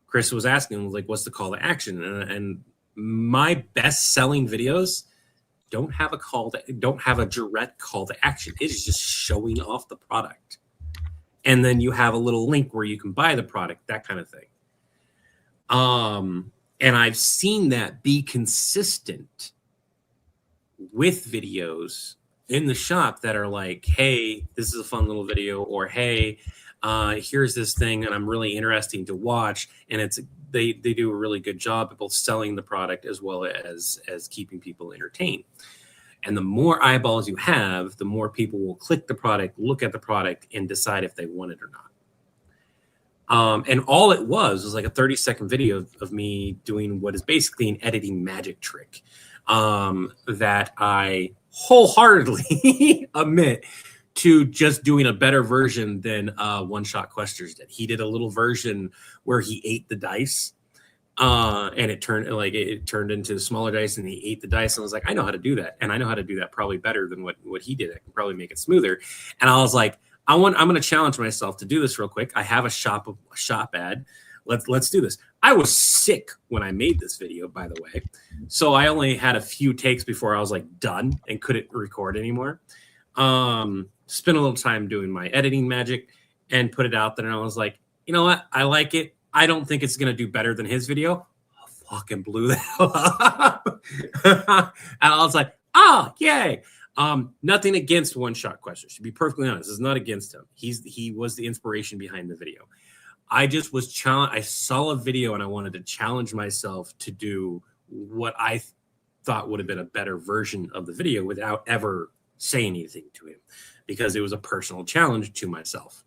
[SPEAKER 1] Chris was asking, like, what's the call to action? And my best-selling videos don't have a direct call to action. It is just showing off the product. And then you have a little link where you can buy the product, that kind of thing. And I've seen that be consistent with videos in the shop that are like, hey, this is a fun little video, or hey, here's this thing and I'm really interesting to watch. And they do a really good job of both selling the product as well as keeping people entertained. And the more eyeballs you have, the more people will click the product, look at the product, and decide if they want it or not. And all it was like a 30-second video of me doing what is basically an editing magic trick that I wholeheartedly admit to just doing a better version than One Shot Questers did. He did a little version where he ate the dice. And it turned into smaller dice, and he ate the dice. And I was like, I know how to do that, and I know how to do that probably better than what he did. I can probably make it smoother. And I was like, I'm going to challenge myself to do this real quick. I have a shop ad. Let's do this. I was sick when I made this video, by the way, so I only had a few takes before I was like done and couldn't record anymore. Spent a little time doing my editing magic and put it out there, and I was like, you know what? I like it. I don't think it's going to do better than his video. I fucking blew the hell up. And I was like, yay. Nothing against One Shot Questers. To be perfectly honest, it's not against him. He was the inspiration behind the video. I just was challenged. I saw a video and I wanted to challenge myself to do what I thought would have been a better version of the video without ever saying anything to him, because it was a personal challenge to myself.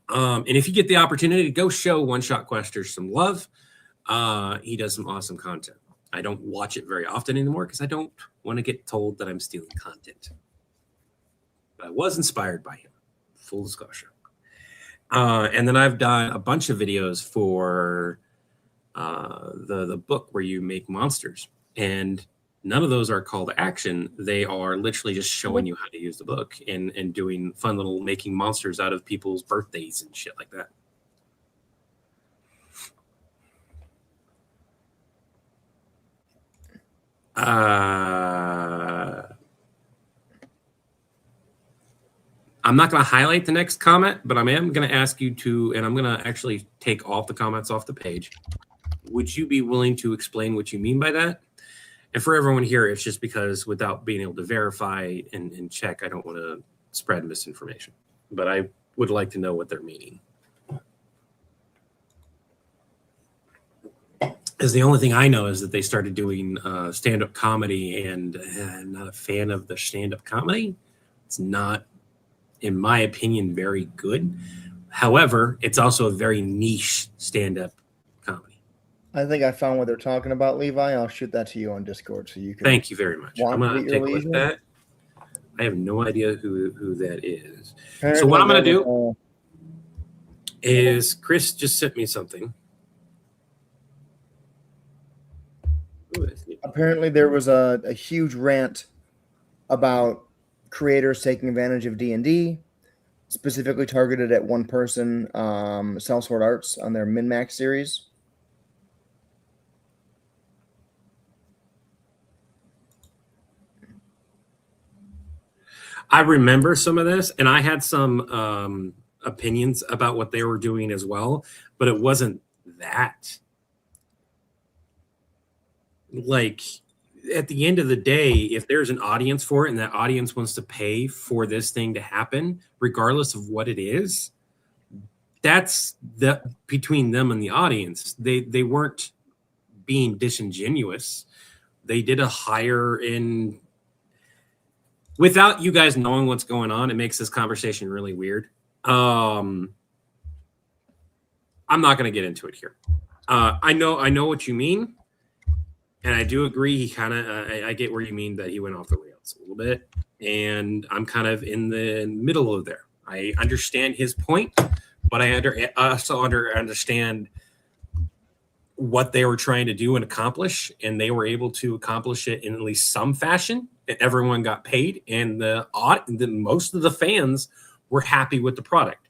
[SPEAKER 1] And if you get the opportunity to go show One Shot Questers some love, he does some awesome content. I don't watch it very often anymore because I don't want to get told that I'm stealing content. But I was inspired by him, full disclosure. And then I've done a bunch of videos for the book where you make monsters, and none of those are call to action. They are literally just showing you how to use the book and doing fun little making monsters out of people's birthdays and shit like that. I'm not going to highlight the next comment, but I am going to ask you to, and I'm going to actually take all the comments off the page. Would you be willing to explain what you mean by that? And for everyone here, it's just because without being able to verify and check, I don't want to spread misinformation. But I would like to know what they're meaning. Because the only thing I know is that they started doing stand-up comedy, and I'm not a fan of the stand-up comedy. It's not, in my opinion, very good. However, it's also a very niche stand-up comedy.
[SPEAKER 4] I think I found what they're talking about, Levi. I'll shoot that to you on Discord so you can.
[SPEAKER 1] Thank you very much. I'm going to take a look at that. I have no idea who that is. Apparently, so what I'm going to do is Chris just sent me something.
[SPEAKER 4] Apparently, there was a huge rant about creators taking advantage of D&D, specifically targeted at one person, Sellsword Arts, on their Min-Max series.
[SPEAKER 1] I remember some of this, and I had some opinions about what they were doing as well, but it wasn't that. Like, at the end of the day, if there's an audience for it and that audience wants to pay for this thing to happen, regardless of what it is, that's between them and the audience. They weren't being disingenuous. They did a higher in. without you guys knowing what's going on, it makes this conversation really weird. I'm not going to get into it here. I know what you mean, and I do agree. He kind of, I get where you mean that he went off the rails a little bit, and I'm kind of in the middle of there. I understand his point, but I also understand what they were trying to do and accomplish, and they were able to accomplish it in at least some fashion. And everyone got paid, and most of the fans were happy with the product.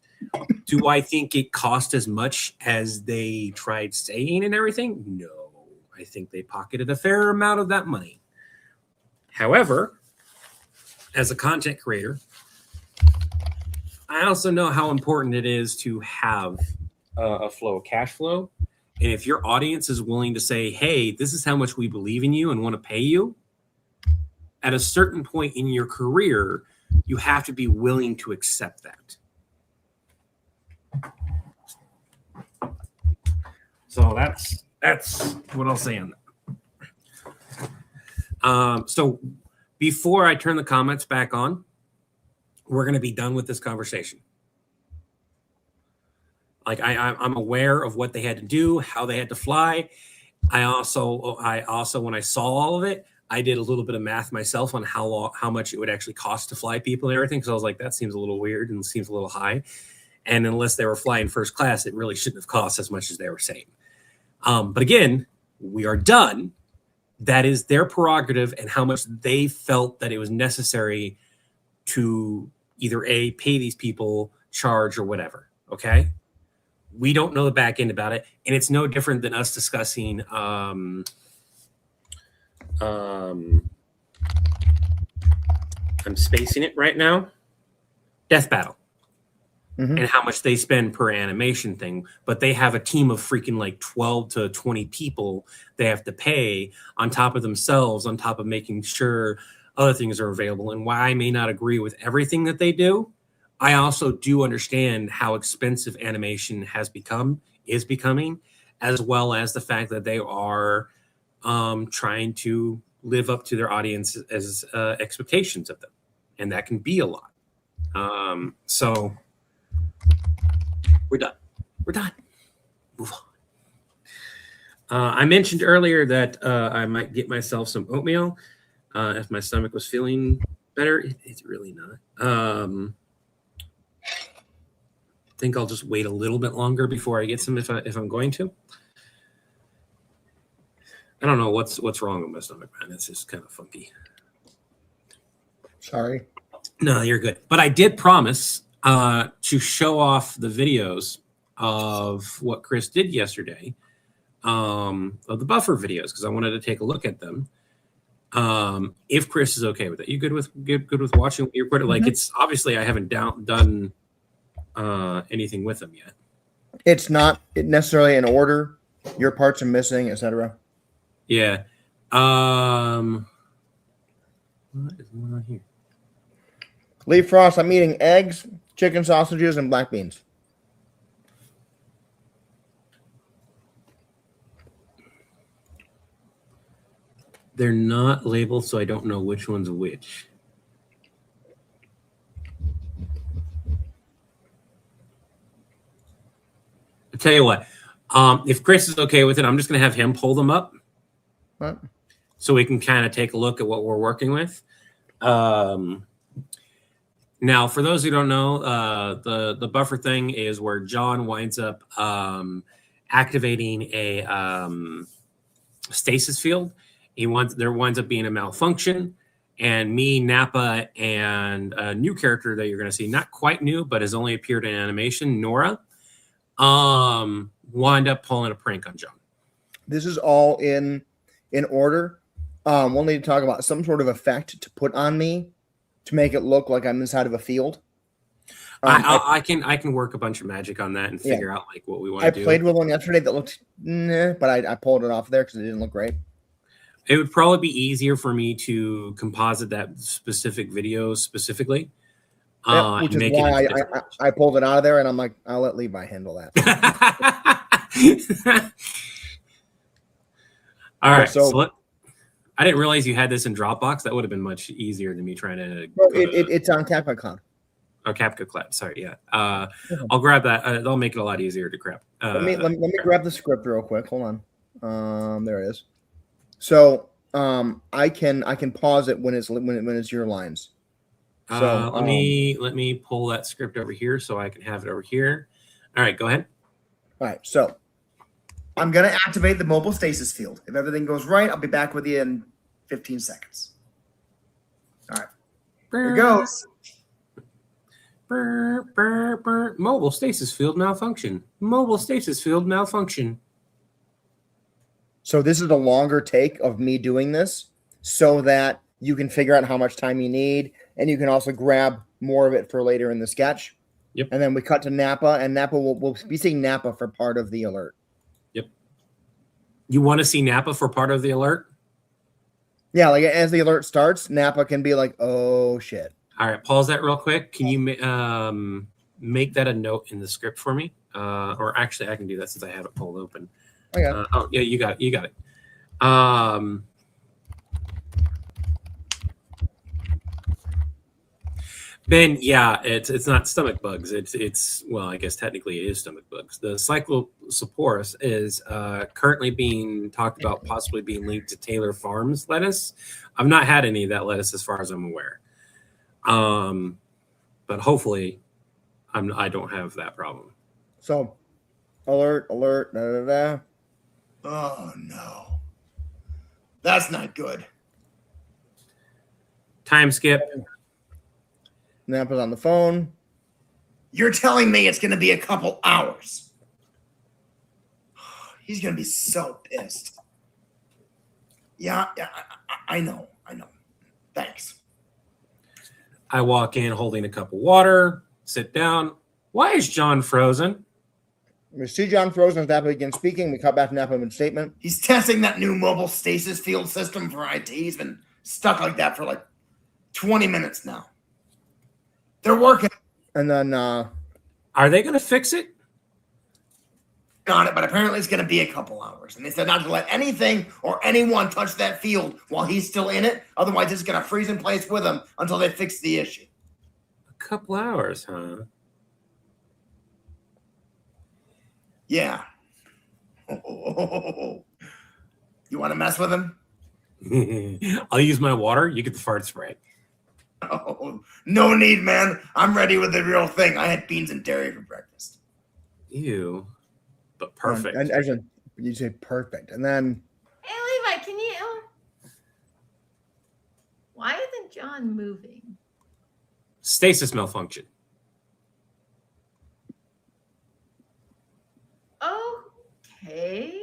[SPEAKER 1] Do I think it cost as much as they tried saying and everything? No. I think they pocketed a fair amount of that money. However, as a content creator, I also know how important it is to have a flow of cash flow. And if your audience is willing to say, hey, this is how much we believe in you and want to pay you, at a certain point in your career, you have to be willing to accept that. So that's what I'll say on that. So before I turn the comments back on, we're going to be done with this conversation. Like I'm aware of what they had to do, how they had to fly. I also, when I saw all of it, I did a little bit of math myself on how much it would actually cost to fly people and everything. Because I was like, that seems a little weird and seems a little high. And unless they were flying first class, it really shouldn't have cost as much as they were saying. But again, we are done. That is their prerogative and how much they felt that it was necessary to either pay these people, charge, or whatever. Okay. We don't know the back end about it. And it's no different than us discussing I'm spacing it right now. Death Battle. Mm-hmm. And how much they spend per animation thing. But they have a team of freaking like 12 to 20 people they have to pay on top of themselves, on top of making sure other things are available. And while I may not agree with everything that they do, I also do understand how expensive animation is becoming, as well as the fact that they are trying to live up to their audience's expectations of them. And that can be a lot. So we're done. We're done. Move on. I mentioned earlier that I might get myself some oatmeal if my stomach was feeling better. It's really not. I think I'll just wait a little bit longer before I get some if I'm going to. I don't know what's wrong with my stomach, man. It's just kind of funky.
[SPEAKER 4] Sorry.
[SPEAKER 1] No, you're good. But I did promise to show off the videos of what Chris did yesterday, of the buffer videos, because I wanted to take a look at them. If Chris is okay with it, you good with watching your Twitter? Like, it's obviously I haven't done anything with them yet.
[SPEAKER 4] It's not necessarily in order. Your parts are missing, etc.
[SPEAKER 1] Yeah. What is going on here?
[SPEAKER 4] Lee Frost, I'm eating eggs, chicken sausages, and black beans.
[SPEAKER 1] They're not labeled, so I don't know which one's which. I'll tell you what. If Chris is okay with it, I'm just going to have him pull them up.
[SPEAKER 4] What?
[SPEAKER 1] So we can kind of take a look at what we're working with. Now, for those who don't know, the buffer thing is where John winds up activating a stasis field. There winds up being a malfunction, and me, Nappa, and a new character that you're going to see, not quite new, but has only appeared in animation, Nora, wind up pulling a prank on John. This
[SPEAKER 4] is all in order. We'll need to talk about some sort of effect to put on me to make it look like I'm inside of a field.
[SPEAKER 1] I can work a bunch of magic on that and figure out like what we want to do.
[SPEAKER 4] I played with one yesterday that looked, but I pulled it off there because it didn't look great.
[SPEAKER 1] It would probably be easier for me to composite that specific video specifically.
[SPEAKER 4] Which is why I pulled it out of there, and I'm like, I'll let Levi handle that.
[SPEAKER 1] All right. So I didn't realize you had this in Dropbox. That would have been much easier than me trying to.
[SPEAKER 4] Well, it's on CapCut Cloud.
[SPEAKER 1] Oh, CapCut Cloud. Sorry, yeah. I'll grab that. That'll make it a lot easier to grab.
[SPEAKER 4] Let me grab the script real quick. Hold on. There it is. So I can pause it when it's your lines. So
[SPEAKER 1] let me pull that script over here so I can have it over here. All right, go ahead.
[SPEAKER 4] All right, so I'm gonna activate the mobile stasis field. If everything goes right, I'll be back with you in 15 seconds. All right, here it goes.
[SPEAKER 1] Mobile stasis field malfunction. Mobile stasis field malfunction.
[SPEAKER 4] So this is a longer take of me doing this so that you can figure out how much time you need, and you can also grab more of it for later in the sketch.
[SPEAKER 1] Yep.
[SPEAKER 4] And then we cut to Napa, and Napa will be seeing Napa for part of the alert.
[SPEAKER 1] Yep. You want to see Napa for part of the alert?
[SPEAKER 4] Yeah, like as the alert starts, Napa can be like, "Oh shit."
[SPEAKER 1] All right, pause that real quick. Can you make that a note in the script for me? Or actually, I can do that since I have it pulled open.
[SPEAKER 4] Okay.
[SPEAKER 1] Oh yeah, you got it. You got it. Ben, yeah, it's not stomach bugs. It's well, I guess technically it is stomach bugs. The Cyclosporus is currently being talked about possibly being linked to Taylor Farms lettuce. I've not had any of that lettuce as far as I'm aware. But hopefully I don't have that problem.
[SPEAKER 4] So alert, da da da. Oh no. That's not good.
[SPEAKER 1] Time skip.
[SPEAKER 4] Napa's on the phone. You're telling me it's going to be a couple hours. He's going to be so pissed. Yeah, I know. Thanks.
[SPEAKER 1] I walk in holding a cup of water, sit down. Why is John frozen?
[SPEAKER 4] We see John frozen as Napa begins speaking. We cut back to Napa mid-statement. He's testing that new mobile stasis field system for IT. He's been stuck like that for like 20 minutes now. They're working. And then
[SPEAKER 1] are they going to fix it?
[SPEAKER 4] On it, but apparently it's going to be a couple hours. And they said not to let anything or anyone touch that field while he's still in it. Otherwise, it's going to freeze in place with him until they fix the issue.
[SPEAKER 1] A couple hours, huh?
[SPEAKER 4] Yeah. You want to mess with him?
[SPEAKER 1] I'll use my water. You get the fart spray.
[SPEAKER 4] Oh, no need, man. I'm ready with the real thing. I had beans and dairy for breakfast.
[SPEAKER 1] Ew. But perfect.
[SPEAKER 4] And you say perfect. And then...
[SPEAKER 2] Hey, Levi, can you... Why isn't John moving?
[SPEAKER 1] Stasis malfunction.
[SPEAKER 2] Okay.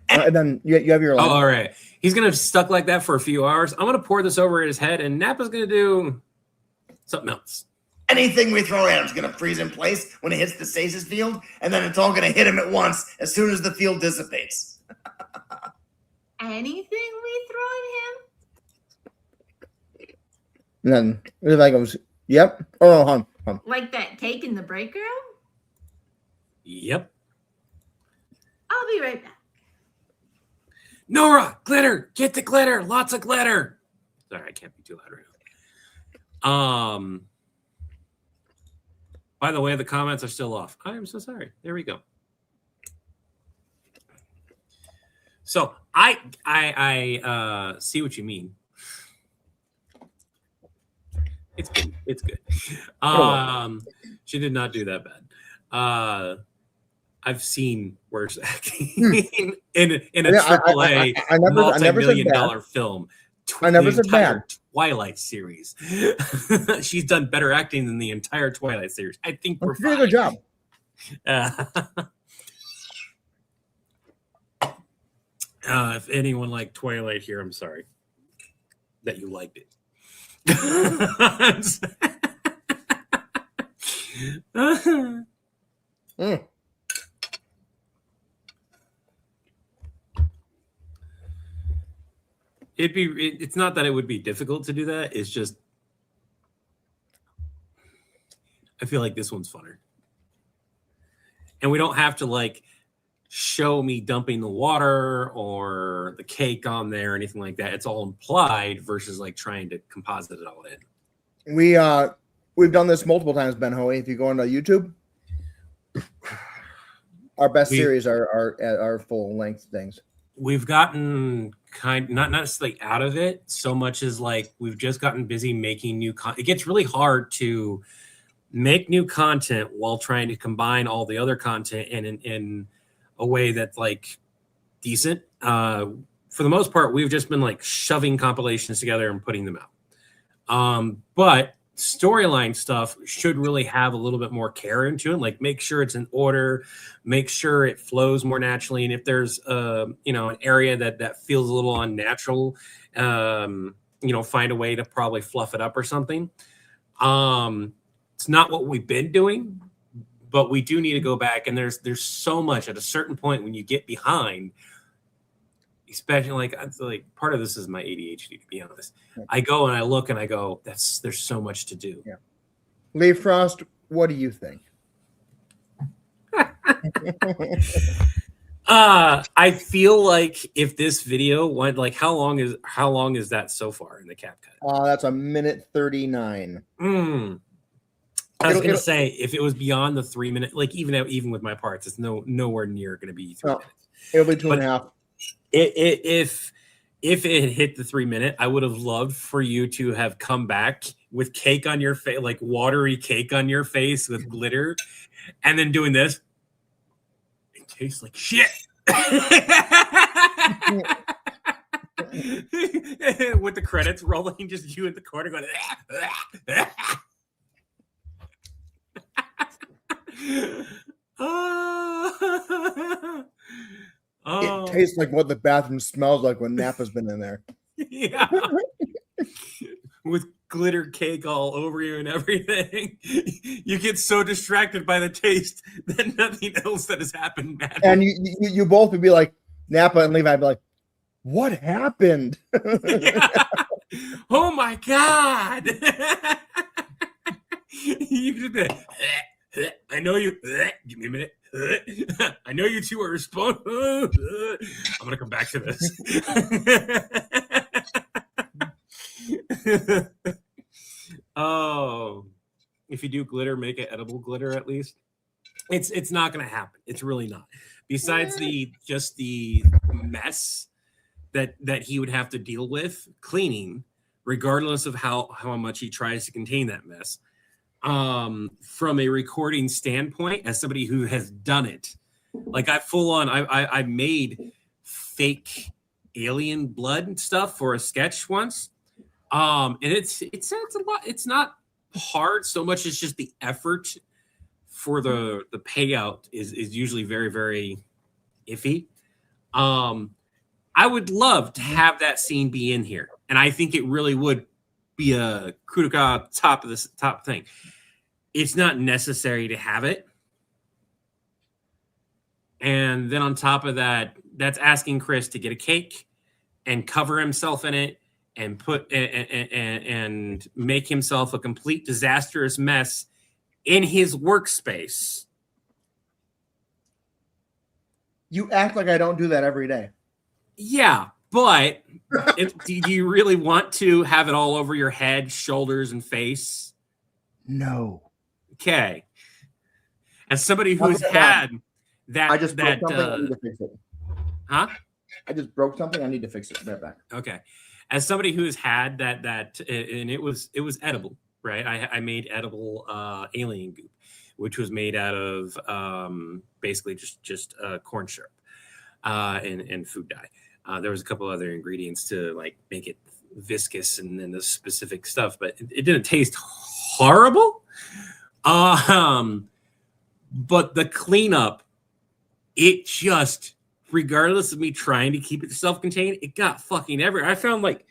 [SPEAKER 4] And then you have your line.
[SPEAKER 1] Oh, all right. He's going to be stuck like that for a few hours. I'm going to pour this over his head, and Napa's going to do something else.
[SPEAKER 4] Anything we throw at him is going to freeze in place when it hits the stasis field, and then it's all going to hit him at once as soon as the field dissipates.
[SPEAKER 2] Anything we throw at him?
[SPEAKER 4] And then Levi goes, "Yep." Oh, no, hold on.
[SPEAKER 2] Like that cake in the break room?
[SPEAKER 1] Yep.
[SPEAKER 2] I'll be right back.
[SPEAKER 1] Nora, glitter. Get the glitter. Lots of glitter. Sorry, I can't be too loud right now. By the way, the comments are still off. I am so sorry. There we go. So I see what you mean. It's good. It's good. She did not do that bad. I've seen worse acting in a AAA multi-million-dollar film.
[SPEAKER 4] I never said bad.
[SPEAKER 1] Twilight series. She's done better acting than the entire Twilight series. I think we're fine.
[SPEAKER 4] Good job.
[SPEAKER 1] If anyone liked Twilight here, I'm sorry that you liked it. It's not that it would be difficult to do that. It's just I feel like this one's funner. And we don't have to show me dumping the water or the cake on there or anything like that. It's all implied versus like trying to composite it all in.
[SPEAKER 4] We've done this multiple times, Ben Hoey. If you go onto YouTube, our best series are full length things.
[SPEAKER 1] We've gotten not necessarily out of it so much as like we've just gotten busy making new content. It gets really hard to make new content while trying to combine all the other content in a way that's like decent. For the most part, we've just been like shoving compilations together and putting them out. But storyline stuff should really have a little bit more care into it. Like make sure it's in order, make sure it flows more naturally. And if there's an area that feels a little unnatural, find a way to probably fluff it up or something. It's not what we've been doing, but we do need to go back. And there's so much at a certain point when you get behind, especially like part of this is my ADHD, to be honest. I go and I look and I go, there's so much to do.
[SPEAKER 4] Yeah. Lee Frost, what do you think?
[SPEAKER 1] I feel like if this video went like how long is that so far in the CapCut?
[SPEAKER 4] That's a minute 39.
[SPEAKER 1] I was gonna say if it was beyond the 3 minute, like even with my parts, it's nowhere near gonna be 3 minutes.
[SPEAKER 4] It'll be 2.5.
[SPEAKER 1] If it hit the 3 minute, I would have loved for you to have come back with cake on your face, like watery cake on your face with glitter, and then doing this. It tastes like shit. With the credits rolling, just you in the corner going.
[SPEAKER 4] It tastes like what the bathroom smells like when Napa's been in there.
[SPEAKER 1] Yeah. With glitter cake all over you and everything. You get so distracted by the taste that nothing else that has happened matters.
[SPEAKER 4] And you both would be like, Napa and Levi would be like, what happened?
[SPEAKER 1] Oh my God. You could be like, I know you. Give me a minute. I know you two are responding. I'm gonna come back to this. Oh, if you do glitter, make it edible glitter at least. It's not gonna happen. It's really not. Besides the mess that he would have to deal with cleaning, regardless of how much he tries to contain that mess. From a recording standpoint, as somebody who has done it, like I made fake alien blood and stuff for a sketch once. And it's a lot. It's not hard so much as just the effort for the payout is usually very, very iffy. I would love to have that scene be in here, and I think it really would be a coup de grace top thing. It's not necessary to have it. And then on top of that, that's asking Chris to get a cake and cover himself in it and put and make himself a complete disastrous mess in his workspace.
[SPEAKER 4] You act like I don't do that every day.
[SPEAKER 1] Yeah, but do you really want to have it all over your head, shoulders, and face?
[SPEAKER 4] No.
[SPEAKER 1] Okay. As somebody who's had that,
[SPEAKER 4] I just broke something. I need to fix it.
[SPEAKER 1] Huh?
[SPEAKER 4] I just broke something. I need to fix it. Right back.
[SPEAKER 1] Okay. As somebody who's had that, and it was edible, right? I made edible alien goop, which was made out of basically just corn syrup and food dye. There was a couple other ingredients to like make it viscous and then the specific stuff, but it didn't taste horrible. But the cleanup, it just, regardless of me trying to keep it self-contained, it got fucking everywhere. I found like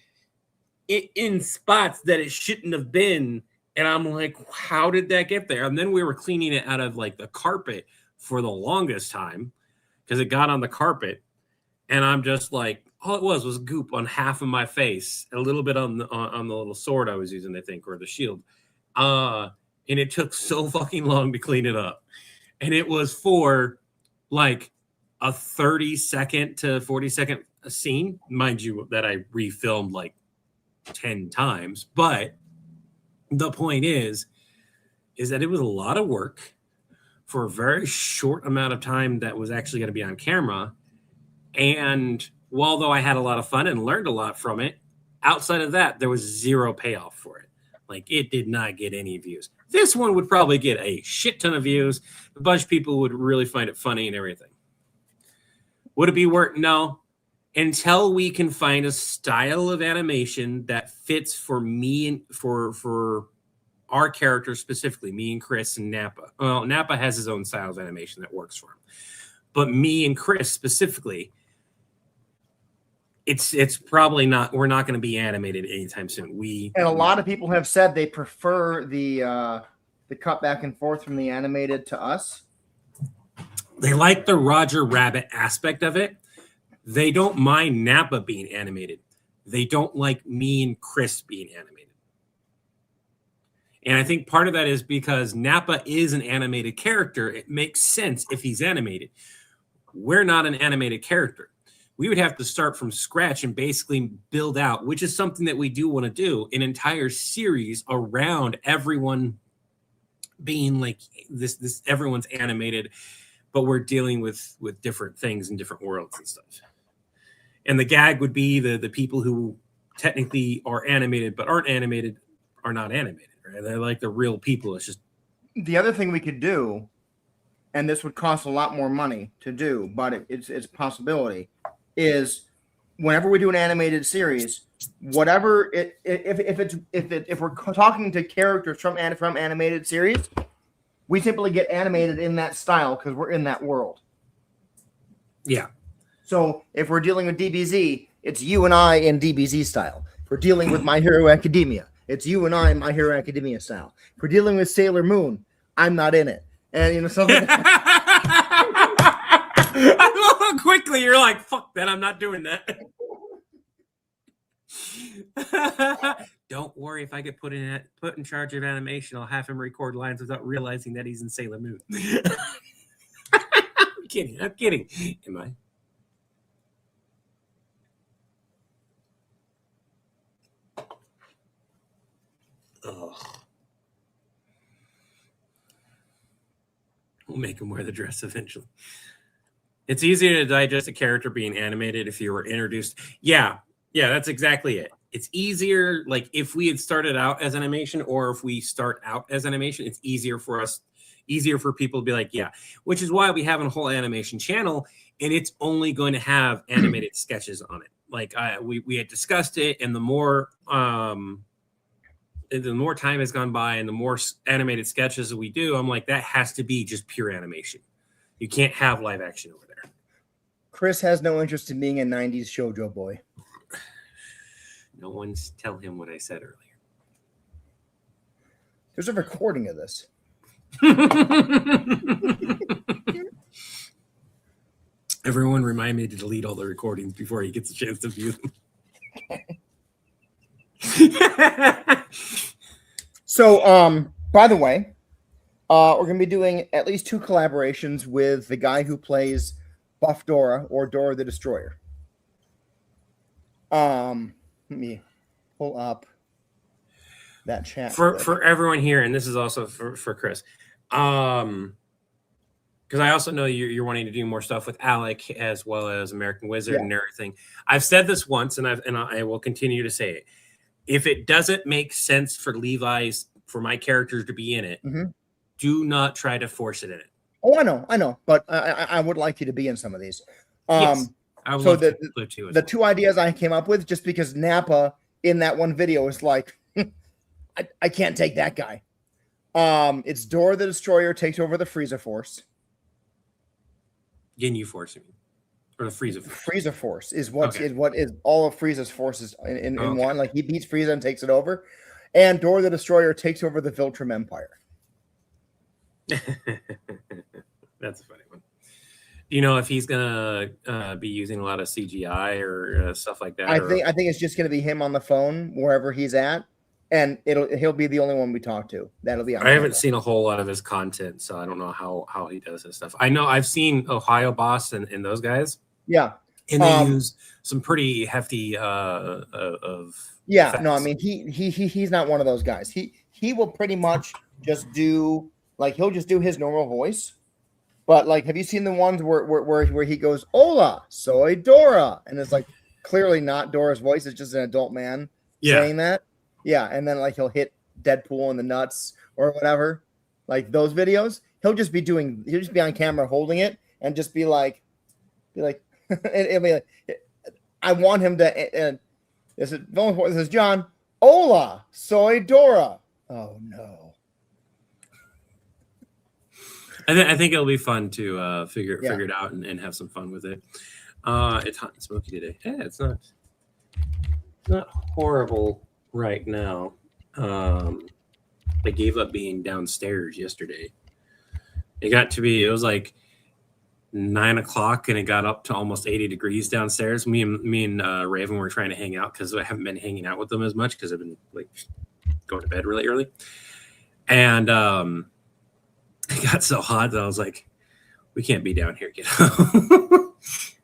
[SPEAKER 1] it in spots that it shouldn't have been. And I'm like, how did that get there? And then we were cleaning it out of like the carpet for the longest time because it got on the carpet. And I'm just like, all it was goop on half of my face, a little bit on the little sword I was using, I think, or the shield. And it took so fucking long to clean it up. And it was for like a 30-second to 40-second scene, mind you, that I refilmed like 10 times. But the point is that it was a lot of work for a very short amount of time that was actually going to be on camera. And although I had a lot of fun and learned a lot from it, outside of that, there was zero payoff for it. Like, it did not get any views. This one would probably get a shit ton of views. A bunch of people would really find it funny and everything. Would it be worth? No. Until we can find a style of animation that fits for me and for our characters specifically, me and Chris and Nappa. Well, Nappa has his own style of animation that works for him. But me and Chris specifically, it's probably not, we're not going to be animated anytime soon.
[SPEAKER 4] And a lot of people have said they prefer the cut back and forth from the animated to us.
[SPEAKER 1] They like the Roger Rabbit aspect of it. They don't mind Nappa being animated. They don't like me and Chris being animated. And I think part of that is because Nappa is an animated character. It makes sense if he's animated. We're not an animated character. We would have to start from scratch and basically build out, which is something that we do want to do, an entire series around everyone being like this everyone's animated, but we're dealing with different things in different worlds and stuff. And the gag would be the people who technically are animated but aren't animated are not animated, right? They're like the real people. It's just
[SPEAKER 4] the other thing we could do, and this would cost a lot more money to do, but it's a possibility, is whenever we do an animated series, whatever if we're talking to characters from animated series, we simply get animated in that style because we're in that world.
[SPEAKER 1] Yeah.
[SPEAKER 4] So if we're dealing with DBZ, it's you and I in DBZ style. If we're dealing with My Hero Academia, it's you and I in My Hero Academia style. If we're dealing with Sailor Moon, I'm not in it. And something like
[SPEAKER 1] that. Quickly, you're like, fuck that, I'm not doing that. Don't worry, if I get put in charge of animation, I'll have him record lines without realizing that he's in Sailor Moon. I'm kidding. Am I? Ugh. We'll make him wear the dress eventually. It's easier to digest a character being animated if you were introduced. Yeah, that's exactly it. It's easier, like if we had started out as animation, or if we start out as animation, it's easier for people to be like, yeah, which is why we have a whole animation channel, and it's only going to have animated sketches on it. Like we had discussed it, and the more time has gone by and the more animated sketches that we do, I'm like, that has to be just pure animation. You can't have live action over there.
[SPEAKER 4] Chris has no interest in being a 90s shoujo boy.
[SPEAKER 1] No one's tell him what I said earlier.
[SPEAKER 4] There's a recording of this.
[SPEAKER 1] Everyone remind me to delete all the recordings before he gets a chance to view them.
[SPEAKER 4] So, by the way, we're going to be doing at least 2 collaborations with the guy who plays Buff Dora, or Dora the Destroyer. Let me pull up that chat
[SPEAKER 1] for everyone here, and this is also for Chris, because I also know you're wanting to do more stuff with Alec as well as American Wizard and everything. I've said this once, and I will continue to say it. If it doesn't make sense for for my characters to be in it, do not try to force it in it.
[SPEAKER 4] Oh, I know, but I would like you to be in some of these.
[SPEAKER 1] Yes, I would love to too.
[SPEAKER 4] The 2 ideas I came up with, just because Nappa in that one video is like, I can't take that guy. It's Dora the Destroyer takes over the Frieza Force.
[SPEAKER 1] Ginyu Force, or the Frieza Force.
[SPEAKER 4] Frieza Force is what is all of Frieza's forces in one. Like, he beats Frieza and takes it over, and Dora the Destroyer takes over the Viltrum Empire.
[SPEAKER 1] That's a funny one. Do you know if he's gonna be using a lot of CGI or stuff like that?
[SPEAKER 4] I think it's just gonna be him on the phone wherever he's at, and he'll be the only one we talk to. That'll be on
[SPEAKER 1] I haven't
[SPEAKER 4] camera.
[SPEAKER 1] seen a whole lot of his content, so I don't know how he does his stuff. I know I've seen Ohio Boss and those guys,
[SPEAKER 4] Yeah.
[SPEAKER 1] and they use some pretty hefty of
[SPEAKER 4] Yeah,
[SPEAKER 1] effects.
[SPEAKER 4] no, I mean he's not one of those guys. He will pretty much just do he'll just do his normal voice. But like, have you seen the ones where he goes, "Hola, soy Dora," and it's like clearly not Dora's voice; it's just an adult man saying that. Yeah, and then like he'll hit Deadpool in the nuts or whatever. Like those videos, he'll just be on camera holding it and just be like, it'll be like, I want him to. This is John. Hola, soy Dora. Oh no.
[SPEAKER 1] I think it'll be fun to figure it out and have some fun with it. It's hot and smoky today. Yeah, it's not horrible right now. I gave up being downstairs yesterday. It was like 9 o'clock and it got up to almost 80 degrees downstairs. Me and Raven were trying to hang out because I haven't been hanging out with them as much because I've been like going to bed really early. And it got so hot that I was like, we can't be down here.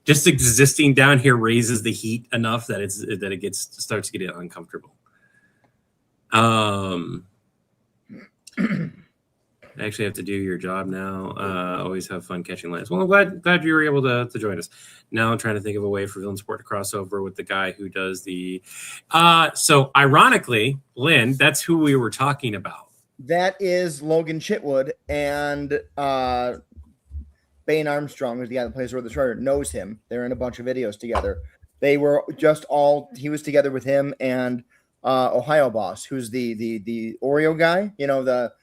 [SPEAKER 1] Just existing down here raises the heat enough that it starts getting uncomfortable. I actually have to do your job now. Always have fun catching lights. Well, I'm glad you were able to join us. Now I'm trying to think of a way for Villain Sport to cross over with the guy who does the. So ironically, Lynn, that's who we were talking about.
[SPEAKER 4] That is Logan Chitwood, and Bane Armstrong, who's the guy that plays Road the Destroyer, knows him. They're in a bunch of videos together. They were he was together with him and Ohio Boss, who's the Oreo guy. You know, the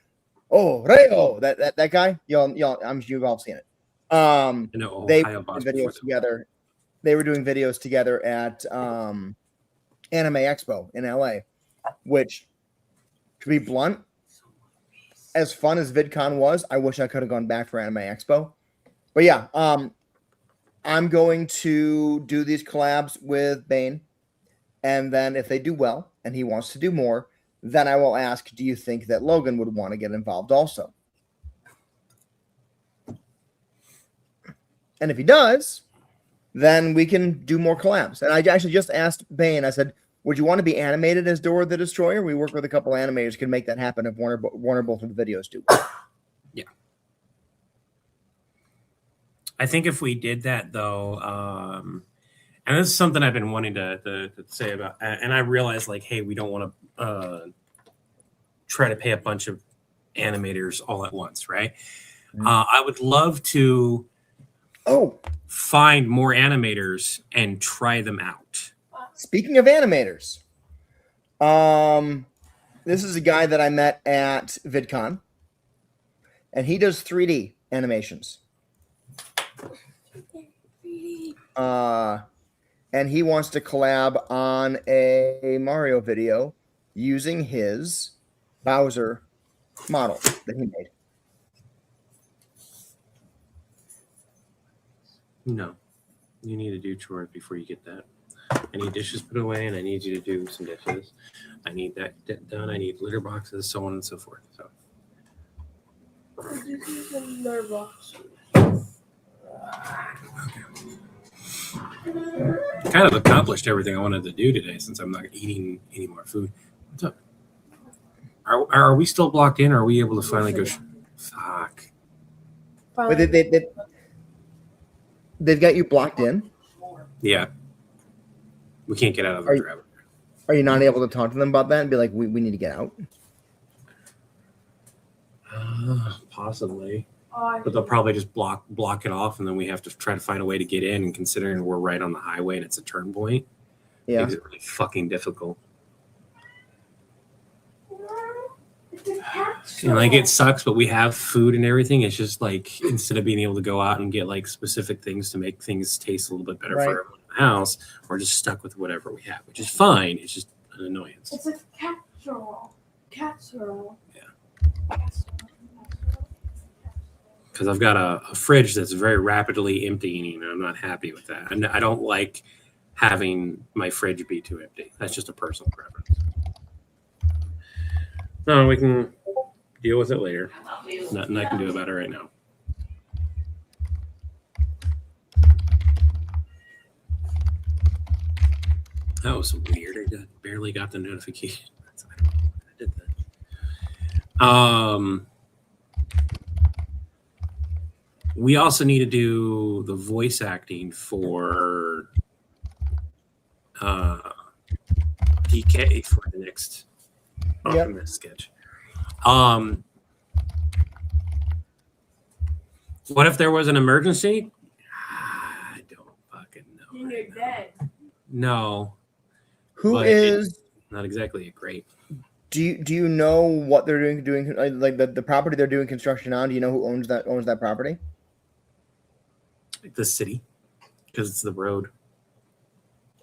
[SPEAKER 4] Rayo, that guy. I'm sure you've all seen it.
[SPEAKER 1] No,
[SPEAKER 4] they
[SPEAKER 1] Ohio Boss
[SPEAKER 4] videos together. They were doing videos together at Anime Expo in LA, which, to be blunt, as fun as VidCon was, I wish I could have gone back for Anime Expo. But yeah, I'm going to do these collabs with Bane, and then if they do well and he wants to do more, then I will ask, do you think that Logan would want to get involved also? And if he does, then we can do more collabs. And I actually just asked Bane, I said, would you want to be animated as Dora the Destroyer? We work with a couple animators, can make that happen if Warner both of the videos do.
[SPEAKER 1] Yeah. I think if we did that, though, and this is something I've been wanting to say about, and I realized, like, hey, we don't want to try to pay a bunch of animators all at once, right? Mm-hmm. I would love to find more animators and try them out.
[SPEAKER 4] Speaking of animators, this is a guy that I met at VidCon, and he does 3D animations. And he wants to collab on a Mario video using his Bowser model that he made.
[SPEAKER 1] No, you need to do chores before you get that. I need dishes put away, and I need you to do some dishes. I need that done. I need litter boxes, so on and so forth. So.
[SPEAKER 5] Litter box.
[SPEAKER 1] Kind of accomplished everything I wanted to do today since I'm not eating any more food. What's up? Are we still blocked in? Or are we able to finally go? Fuck.
[SPEAKER 4] But they've got you blocked in?
[SPEAKER 1] Yeah. We can't get out of the driver.
[SPEAKER 4] Are you not able to talk to them about that and be like, we need to get out?
[SPEAKER 1] Possibly. But they'll probably just block it off, and then we have to try to find a way to get in. And considering we're right on the highway and it's a turn point,
[SPEAKER 4] yeah,
[SPEAKER 1] makes it really fucking difficult. And like, it sucks, but we have food and everything. It's just like, instead of being able to go out and get like specific things to make things taste a little bit better for everyone in the house, we're just stuck with whatever we have, which is fine. It's just an annoyance.
[SPEAKER 5] It's a casserole. Casserole.
[SPEAKER 1] Yeah. Because I've got a fridge that's very rapidly emptying, and I'm not happy with that. And I don't like having my fridge be too empty. That's just a personal preference. No, we can deal with it later. Nothing I can do about it right now. That was weird. Barely got the notification. I don't know why I did that. We also need to do the voice acting for DK for the next Optimus sketch. What if there was an emergency? I don't fucking know.
[SPEAKER 5] And you're dead.
[SPEAKER 1] No.
[SPEAKER 4] Who is?
[SPEAKER 1] Not exactly a great.
[SPEAKER 4] Do you know what they're doing like the property they're doing construction on? Do you know who owns that property?
[SPEAKER 1] The city, because it's the road.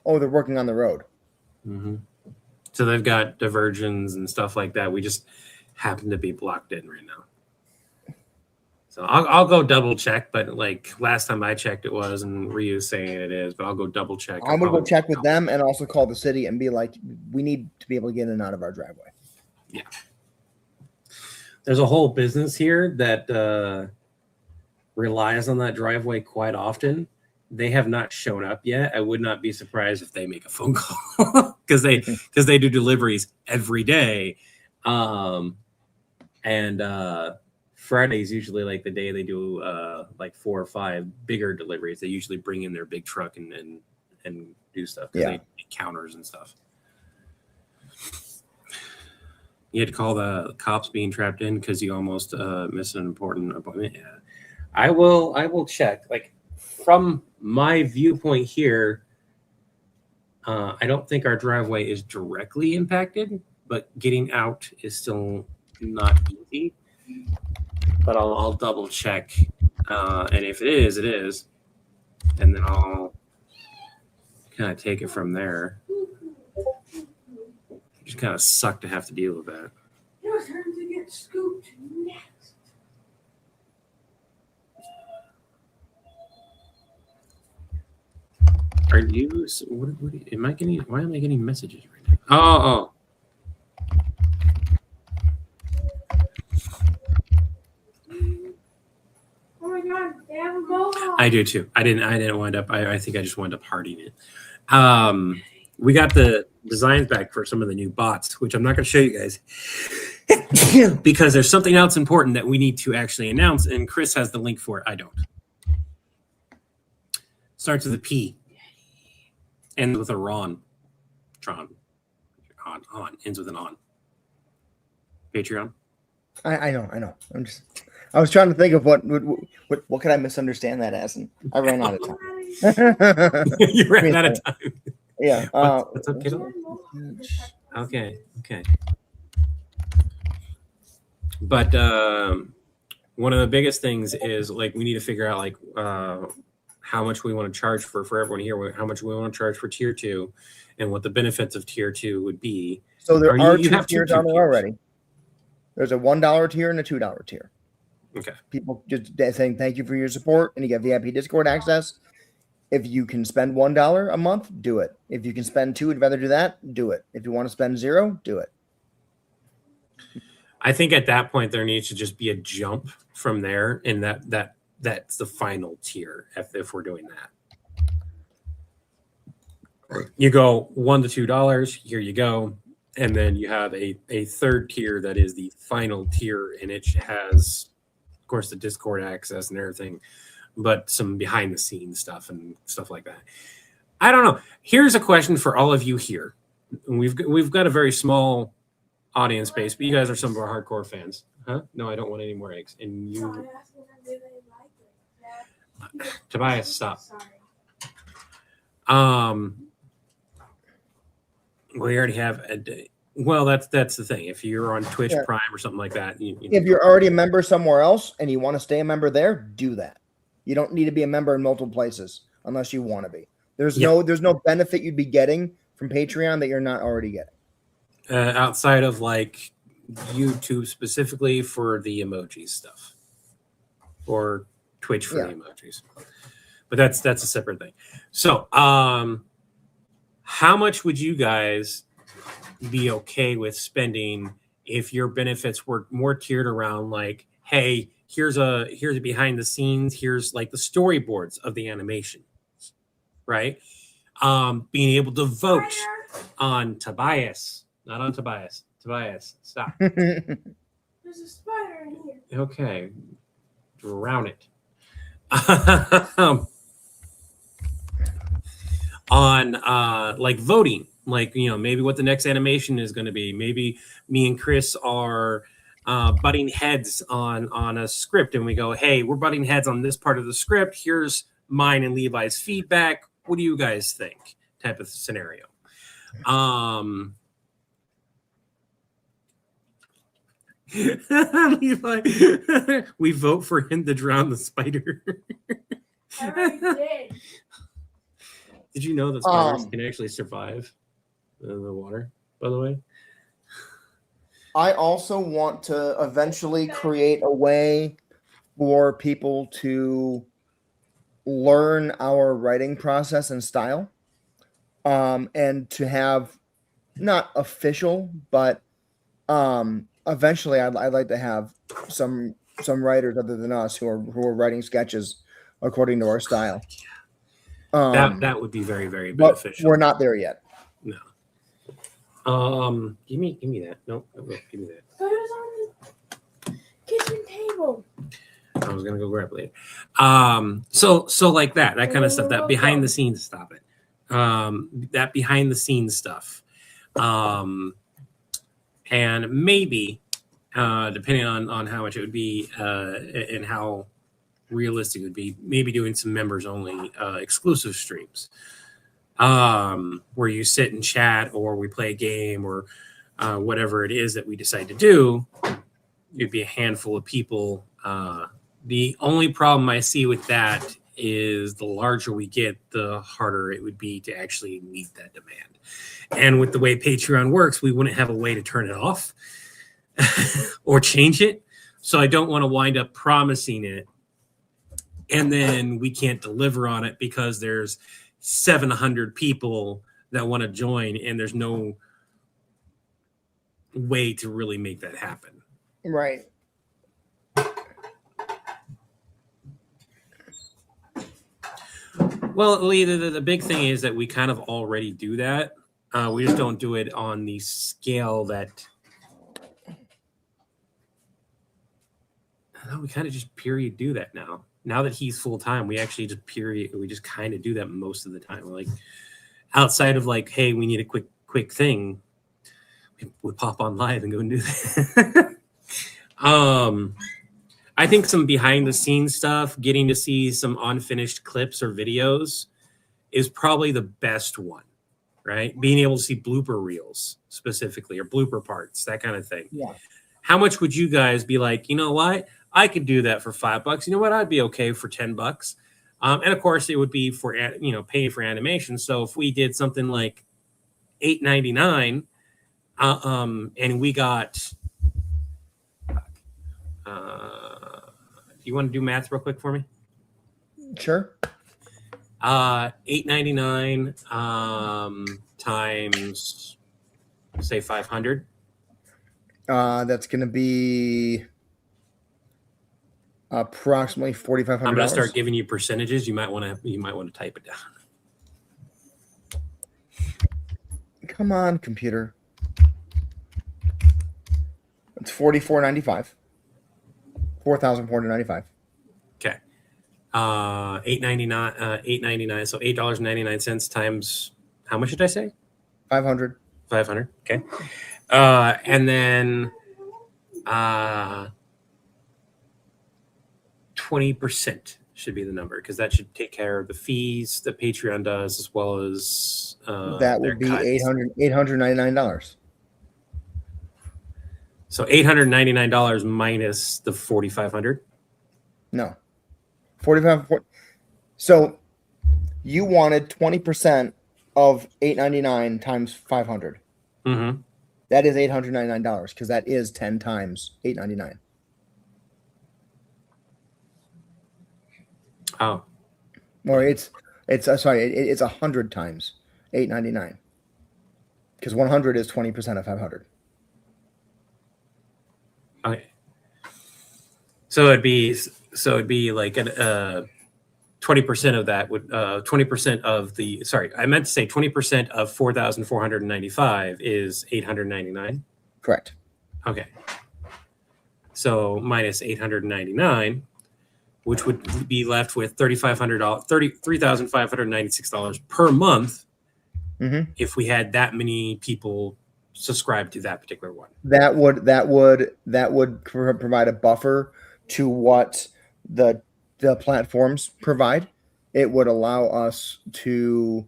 [SPEAKER 4] Oh, they're working on the road.
[SPEAKER 1] Mm-hmm. So they've got diversions and stuff like that. We just happen to be blocked in right now. So I'll go double check, but like last time I checked, it was, and Ryu's saying it is, but I'll go double check.
[SPEAKER 4] I'm gonna go check with them and also call the city and be like, we need to be able to get in and out of our driveway.
[SPEAKER 1] Yeah. There's a whole business here that relies on that driveway quite often. They have not shown up yet. I would not be surprised if they make a phone call because they do deliveries every day. Friday's usually like the day they do like 4 or 5 bigger deliveries. They usually bring in their big truck and do stuff.
[SPEAKER 4] Yeah.
[SPEAKER 1] They make counters and stuff. You had to call the cops being trapped in because you almost missed an important appointment. Yeah. I will check. Like from my viewpoint here, I don't think our driveway is directly impacted, but getting out is still not easy. But I'll double check, and if it is, it is, and then I'll kind of take it from there. Just kind of suck to have to deal with that.
[SPEAKER 5] Your turn to get scooped next.
[SPEAKER 1] Are you? What am I getting? Why am I getting messages right now? Oh.
[SPEAKER 5] Oh my god, they have a mohawk.
[SPEAKER 1] I do too. I didn't wind up. I think I just wound up hearting it. We got the designs back for some of the new bots, which I'm not going to show you guys because there's something else important that we need to actually announce, and Chris has the link for it. I don't. Starts with a P, ends with a Ron. Tron. On. Ends with an on. Patreon.
[SPEAKER 4] I know. I was trying to think of what could I misunderstand that as, and I ran out of time.
[SPEAKER 1] You ran out of time.
[SPEAKER 4] Yeah.
[SPEAKER 1] What's up, kiddo? Okay. But one of the biggest things is like we need to figure out like how much we want to charge for everyone here, how much we want to charge for tier 2, and what the benefits of tier 2 would be.
[SPEAKER 4] So there are two
[SPEAKER 1] have
[SPEAKER 4] tiers on there already. There's a $1 tier and a $2 tier.
[SPEAKER 1] Okay.
[SPEAKER 4] People just saying thank you for your support, and you get VIP Discord access. If you can spend $1 a month, do it. If you can spend $2, you'd rather do that, do it. If you want to spend $0, do it.
[SPEAKER 1] I think at that point there needs to just be a jump from there, and that's the final tier if we're doing that. You go $1 to $2, here you go, and then you have a third tier that is the final tier, and it has, of course, the Discord access and everything, but some behind the scenes stuff and stuff like that. I don't know. Here's a question for all of you here. We've got a very small audience base, but you guys are some of our hardcore fans. Huh? No, I don't want any more eggs. And you, Tobias, stop. We already have a day. Well, that's the thing. If you're on Twitch Prime or something like that,
[SPEAKER 4] if you're already a member somewhere else and you want to stay a member there, do that. You don't need to be a member in multiple places unless you want to be. There's no benefit you'd be getting from Patreon that you're not already getting.
[SPEAKER 1] Outside of like YouTube specifically for the emoji stuff, or Twitch for the emojis, but that's a separate thing. So, how much would you guys be okay with spending if your benefits were more tiered around like, hey, here's a behind the scenes, here's like the storyboards of the animation, right? Being able to vote on Tobias, not on Tobias. Tobias, stop.
[SPEAKER 5] There's a spider in here.
[SPEAKER 1] Okay, drown it. On like voting, like, you know, maybe what the next animation is going to be. Maybe me and Chris are butting heads on a script, and we go, hey, we're butting heads on this part of the script. Here's mine and Levi's feedback. What do you guys think? Type of scenario. Levi, we vote for him to drown the spider.
[SPEAKER 5] I already did.
[SPEAKER 1] Did you know that spiders can actually survive in the water, by the way?
[SPEAKER 4] I also want to eventually create a way for people to learn our writing process and style, and to have not official, but eventually I'd like to have some writers other than us who are writing sketches according to our style.
[SPEAKER 1] That would be very, very
[SPEAKER 4] But
[SPEAKER 1] beneficial.
[SPEAKER 4] we're not there yet.
[SPEAKER 1] No. Give me that. Nope. Give me that.
[SPEAKER 5] But it was on the kitchen table.
[SPEAKER 1] I was gonna go grab it later. So like that kind of stuff. That behind the scenes, stop it. That behind the scenes stuff. And maybe, depending on how much it would be, and how realistic it would be, maybe doing some members only exclusive streams, where you sit and chat, or we play a game, or whatever it is that we decide to do. It'd be a handful of people. The only problem I see with that is the larger we get, the harder it would be to actually meet that demand. And with the way Patreon works, we wouldn't have a way to turn it off or change it. So I don't want to wind up promising it and then we can't deliver on it because there's 700 people that want to join and there's no way to really make that happen.
[SPEAKER 4] Right.
[SPEAKER 1] Well, Lee, the big thing is that we kind of already do that. We just don't do it on the scale that... No, we kind of just period do that now. Now that he's full-time, we actually just we just kind of do that most of the time. We're like, outside of like, hey, we need a quick thing, we pop on live and go and do that. I think some behind the scenes stuff, getting to see some unfinished clips or videos is probably the best one, right? Being able to see blooper reels specifically, or blooper parts, that kind of thing.
[SPEAKER 4] Yeah.
[SPEAKER 1] How much would you guys be like, you know what? I could do that for $5. You know what? I'd be okay for $10. And of course it would be for, you know, paying for animation. So if we did something like $8.99, and we got, do you want to do math real quick for me?
[SPEAKER 4] Sure.
[SPEAKER 1] $8.99 times, say 500.
[SPEAKER 4] That's going to be approximately $4,500.
[SPEAKER 1] I'm going to start giving you percentages. You might want to type it down.
[SPEAKER 4] Come on, computer. It's $4,495. $4,495.
[SPEAKER 1] Okay. $8.99. So $8.99 times, how much did I say?
[SPEAKER 4] 500.
[SPEAKER 1] 500. Okay. And then 20% should be the number, because that should take care of the fees that Patreon does, as well as
[SPEAKER 4] That would be $899.
[SPEAKER 1] So $899 minus the $4,500.
[SPEAKER 4] No. 45. So you wanted 20% of $899 times 500.
[SPEAKER 1] Mm-hmm.
[SPEAKER 4] That is $899, because that is 10 times $899.
[SPEAKER 1] Oh,
[SPEAKER 4] Or it's 100 times $899, because 100 is 20% of 500.
[SPEAKER 1] Okay. So it'd be like 20% of that would 20% of the I meant to say 20% of 4,495 is 899.
[SPEAKER 4] Correct.
[SPEAKER 1] Okay. So minus 899, which would be left with $3,596 per month
[SPEAKER 4] Mm-hmm.
[SPEAKER 1] if we had that many people subscribe to that particular one.
[SPEAKER 4] That would provide a buffer to what the platforms provide. It would allow us to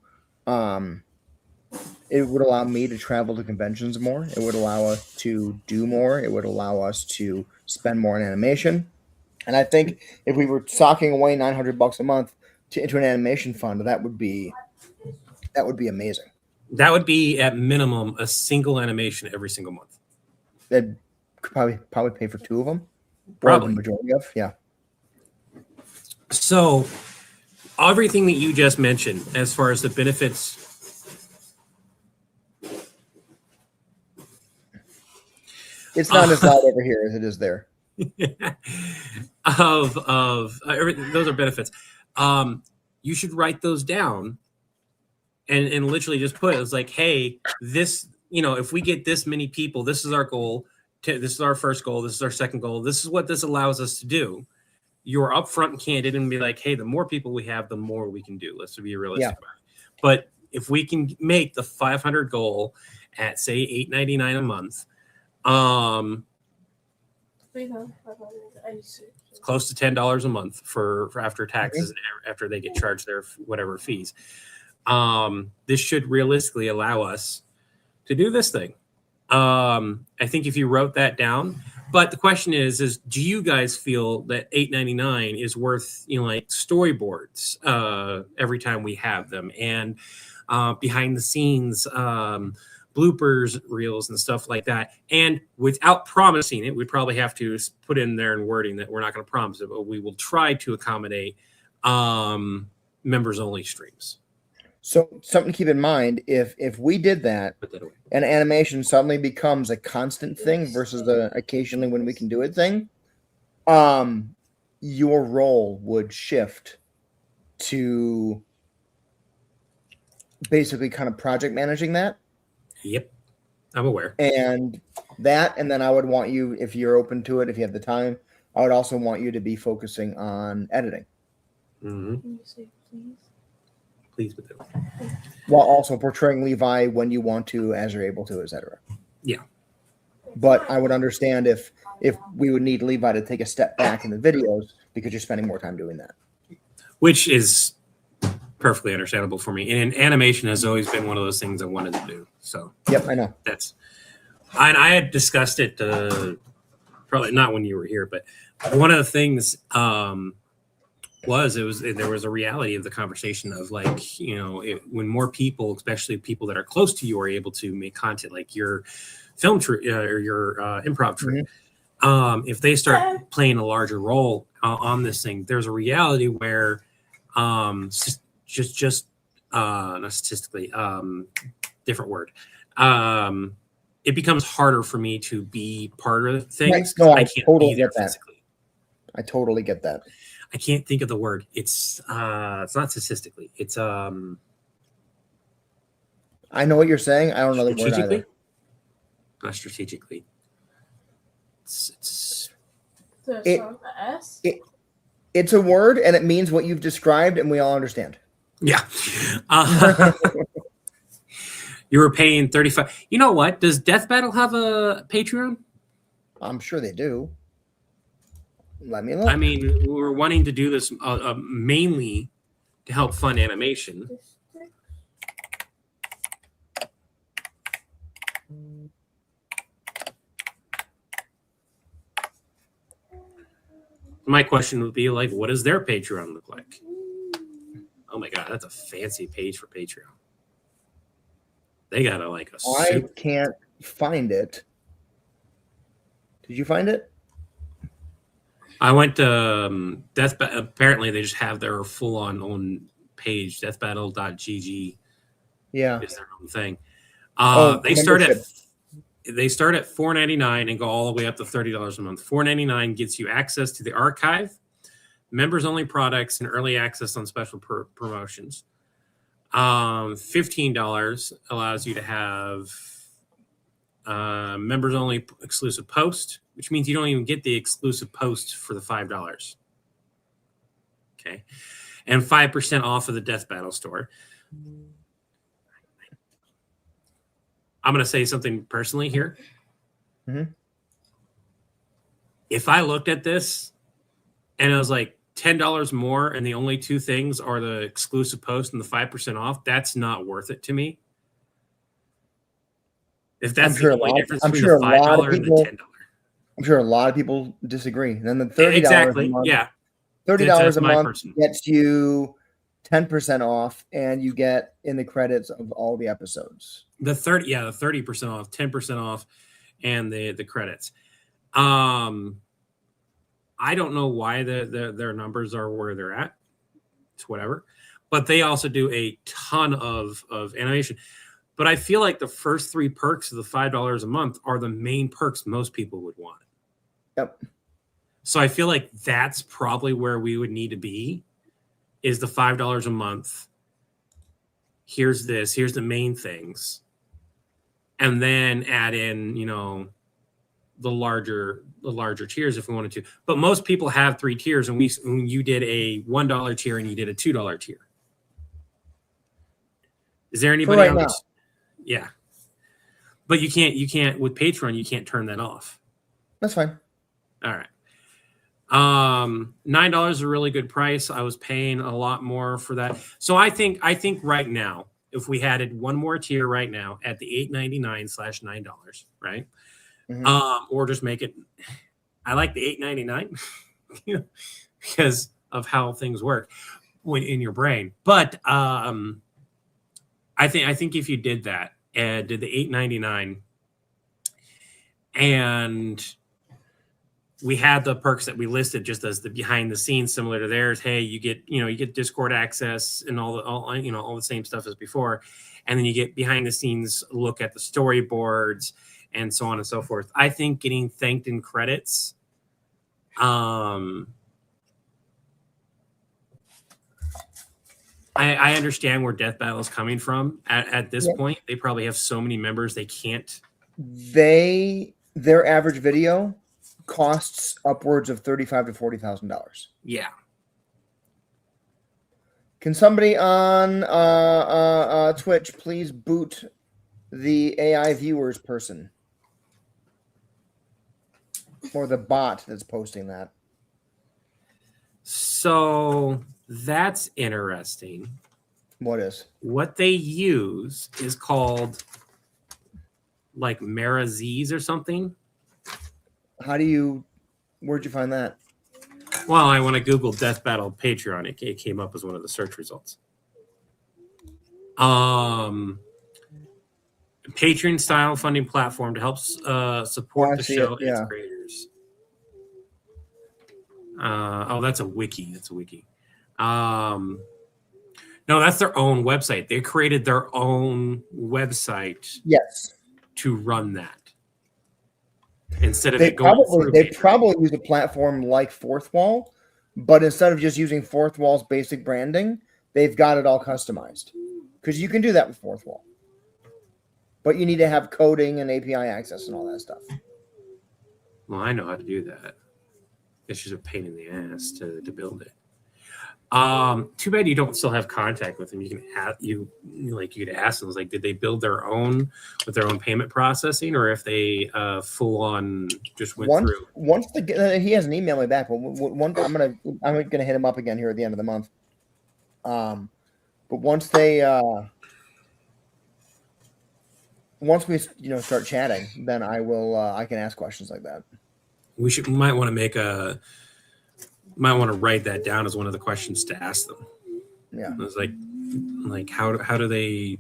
[SPEAKER 4] it would allow me to travel to conventions more. It would allow us to do more. It would allow us to spend more on animation. And I think if we were socking away $900 a month into an animation fund, that would be amazing.
[SPEAKER 1] That would be at minimum a single animation every single month.
[SPEAKER 4] That could probably pay for two of them.
[SPEAKER 1] Probably
[SPEAKER 4] the majority of, yeah.
[SPEAKER 1] So everything that you just mentioned, as far as the benefits,
[SPEAKER 4] it's not as loud over here as it is there.
[SPEAKER 1] of everything, those are benefits. You should write those down and literally just put it. It's like, hey, this, if we get this many people, this is our goal. This is our first goal. This is our second goal. This is what this allows us to do. You're upfront and candid and be like, hey, the more people we have, the more we can do. Let's be realistic about it. But if we can make the 500 goal at say $8.99 a month, it's close to $10 a month for after taxes and after they get charged their whatever fees. This should realistically allow us to do this thing. I think if you wrote that down, but the question is do you guys feel that $8.99 is worth, like storyboards every time we have them, and behind the scenes bloopers reels and stuff like that? And without promising it, we probably have to put in there in wording that we're not going to promise it, but we will try to accommodate members only streams.
[SPEAKER 4] So something to keep in mind, if we did that, and animation suddenly becomes a constant thing versus the occasionally when we can do it thing, your role would shift to basically kind of project managing that.
[SPEAKER 1] Yep, I'm aware.
[SPEAKER 4] And then I would want you, if you're open to it, if you have the time, I would also want you to be focusing on editing.
[SPEAKER 1] Mm-hmm.
[SPEAKER 5] Can you say
[SPEAKER 1] Please with it.
[SPEAKER 4] While also portraying Levi when you want to, as you're able to, etc.
[SPEAKER 1] Yeah.
[SPEAKER 4] But I would understand if we would need Levi to take a step back in the videos because you're spending more time doing that. Which
[SPEAKER 1] is perfectly understandable for me. And animation has always been one of those things I wanted to do. So
[SPEAKER 4] yep, I know.
[SPEAKER 1] I had discussed it probably not when you were here, but one of the things there was a reality of the conversation of like, when more people, especially people that are close to you, are able to make content like your film troupe or your improv troupe, if they start playing a larger role on this thing, there's a reality where just not statistically, different word, it becomes harder for me to be part of things.
[SPEAKER 4] No, I
[SPEAKER 1] can't
[SPEAKER 4] totally
[SPEAKER 1] be there
[SPEAKER 4] get that.
[SPEAKER 1] physically.
[SPEAKER 4] I totally get that.
[SPEAKER 1] I can't think of the word. It's not statistically. It's
[SPEAKER 4] I know what you're saying. I don't know the word either.
[SPEAKER 1] Not strategically. It's
[SPEAKER 4] it's a word, and it means what you've described, and we all understand.
[SPEAKER 1] Yeah. You were paying $35. You know what? Does Death Battle have a Patreon?
[SPEAKER 4] I'm sure they do. Let me look.
[SPEAKER 1] I mean, we're wanting to do this mainly to help fund animation. My question would be like, what does their Patreon look like? Oh my God, that's a fancy page for Patreon. They got like a
[SPEAKER 4] I can't find it. Did you find it?
[SPEAKER 1] I went to apparently they just have their full-on own page, deathbattle.gg.
[SPEAKER 4] Yeah.
[SPEAKER 1] Is their own thing.
[SPEAKER 4] Oh,
[SPEAKER 1] they start at They start at $4.99 and go all the way up to $30 a month. $4.99 gets you access to the archive, members only products, and early access on special promotions. $15 allows you to have members only exclusive post, which means you don't even get the exclusive post for the $5. Okay. And 5% off of the Death Battle store. I'm going to say something personally here.
[SPEAKER 4] Mm-hmm.
[SPEAKER 1] If I looked at this and it was like $10 more and the only two things are the exclusive post and the 5% off, that's not worth it to me. If that's the only difference between the $5 and the $10.
[SPEAKER 4] I'm sure a lot of people disagree. And then the $30
[SPEAKER 1] exactly.
[SPEAKER 4] a month,
[SPEAKER 1] yeah.
[SPEAKER 4] $30 a month gets you 10% off, and you get in the credits of all the episodes.
[SPEAKER 1] The 30% off, 10% off, and the credits. I don't know why their numbers are where they're at. It's whatever. But they also do a ton of animation. But I feel like the first three perks of the $5 a month are the main perks most people would want.
[SPEAKER 4] Yep.
[SPEAKER 1] So I feel like that's probably where we would need to be, is the $5 a month. Here's the main things. And then add in, the larger tiers if we wanted to. But most people have 3 tiers, and you did a $1 tier and you did a $2 tier. Is there anybody
[SPEAKER 4] right
[SPEAKER 1] on
[SPEAKER 4] now?
[SPEAKER 1] this? Yeah. But you can't with Patreon, you can't turn that off.
[SPEAKER 4] That's fine.
[SPEAKER 1] All right. $9 is a really good price. I was paying a lot more for that. So I think right now, if we added one more tier right now at the $8.99/$9, right?
[SPEAKER 4] Mm-hmm.
[SPEAKER 1] Or just make it, I like the $8.99 because of how things work in your brain. But I think if you did that and did the $8.99 and we had the perks that we listed just as the behind the scenes similar to theirs. Hey, you get Discord access and all the same stuff as before. And then you get behind the scenes look at the storyboards and so on and so forth. I think getting thanked in credits, I understand where Death Battle is coming from at this point. They probably have so many members they can't.
[SPEAKER 4] Their average video costs upwards of $35,000 to $40,000.
[SPEAKER 1] Yeah.
[SPEAKER 4] Can somebody on Twitch please boot the AI viewers person or the bot that's posting that?
[SPEAKER 1] So that's interesting.
[SPEAKER 4] What is?
[SPEAKER 1] What they use is called like Maraziz or something.
[SPEAKER 4] Where'd you find that?
[SPEAKER 1] Well, I want to Google Death Battle Patreon. It came up as one of the search results. Patreon style funding platform to help support the show and its creators. That's a wiki. No, that's their own website. They created their own website.
[SPEAKER 4] Yes.
[SPEAKER 1] To run that. Instead of
[SPEAKER 4] they probably use a platform like Fourth Wall, but instead of just using Fourth Wall's basic branding, they've got it all customized. Because you can do that with Fourth Wall. But you need to have coding and API access and all that stuff.
[SPEAKER 1] Well, I know how to do that. It's just a pain in the ass to build it. Too bad you don't still have contact with them. You can you could ask them, like, did they build their own with their own payment processing, or if they full on just went through.
[SPEAKER 4] Once he hasn't emailed me back, but I'm gonna hit him up again here at the end of the month. But once we start chatting, then I can ask questions like that.
[SPEAKER 1] We might want to write that down as one of the questions to ask them.
[SPEAKER 4] Yeah.
[SPEAKER 1] It's like how do they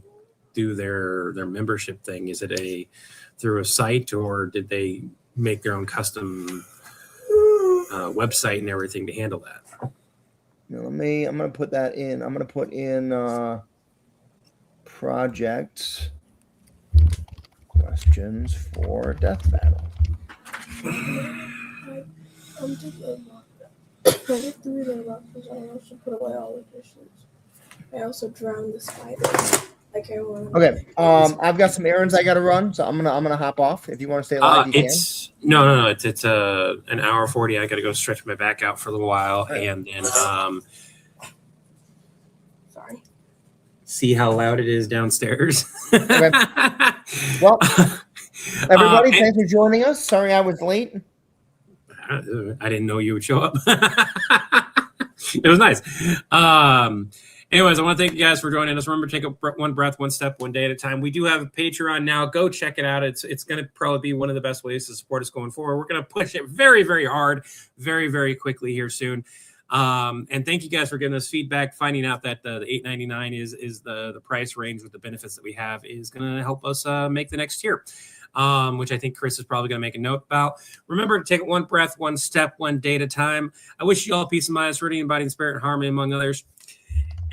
[SPEAKER 1] do their membership thing? Is it through a site, or did they make their own custom website and everything to handle that?
[SPEAKER 4] I'm gonna put that in. I'm gonna put in project Questions for Death Battle.
[SPEAKER 5] I'm taking I get 3 day boxes. I also put away all the dishes. I also drowned the spider. I can't remember.
[SPEAKER 4] Okay. I've got some errands I gotta run, so I'm gonna hop off. If you want to stay live, you can.
[SPEAKER 1] It's no. It's an hour 40. I got to go stretch my back out for a little while, and then
[SPEAKER 5] Sorry.
[SPEAKER 1] see how loud it is downstairs.
[SPEAKER 4] Okay. Well, everybody,
[SPEAKER 1] and-
[SPEAKER 4] thanks for joining us. Sorry I was late.
[SPEAKER 1] I didn't know you would show up. It was nice. Anyways, I want to thank you guys for joining us. Remember, take one breath, one step, one day at a time. We do have a Patreon now. Go check it out. It's going to probably be one of the best ways to support us going forward. We're going to push it very, very hard, very, very quickly here soon. And thank you guys for giving us feedback. Finding out that the $8.99 is the price range with the benefits that we have is going to help us make the next tier. Which I think Chris is probably going to make a note about. Remember to take one breath, one step, one day at a time. I wish you all peace of mind, serenity, and body, spirit, and harmony, among others.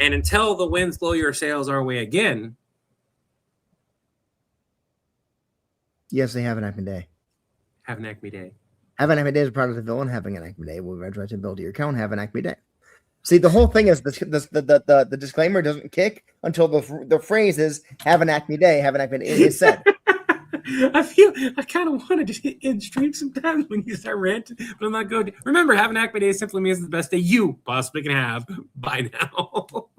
[SPEAKER 1] And until the winds blow your sails our way again.
[SPEAKER 4] Yes, they have an Acme Day.
[SPEAKER 1] Have an Acme Day.
[SPEAKER 4] Have an Acme Day is a product of the villain. Having an Acme Day will resurrect and build your account. Have an Acme Day. See, the whole thing is the disclaimer doesn't kick until the phrase is "Have an Acme Day." Have an Acme Day is said.
[SPEAKER 1] I kind of wanted to end stream sometimes when you start ranting, but I'm not going to. Remember, have an Acme Day simply means the best day you possibly can have. Bye now.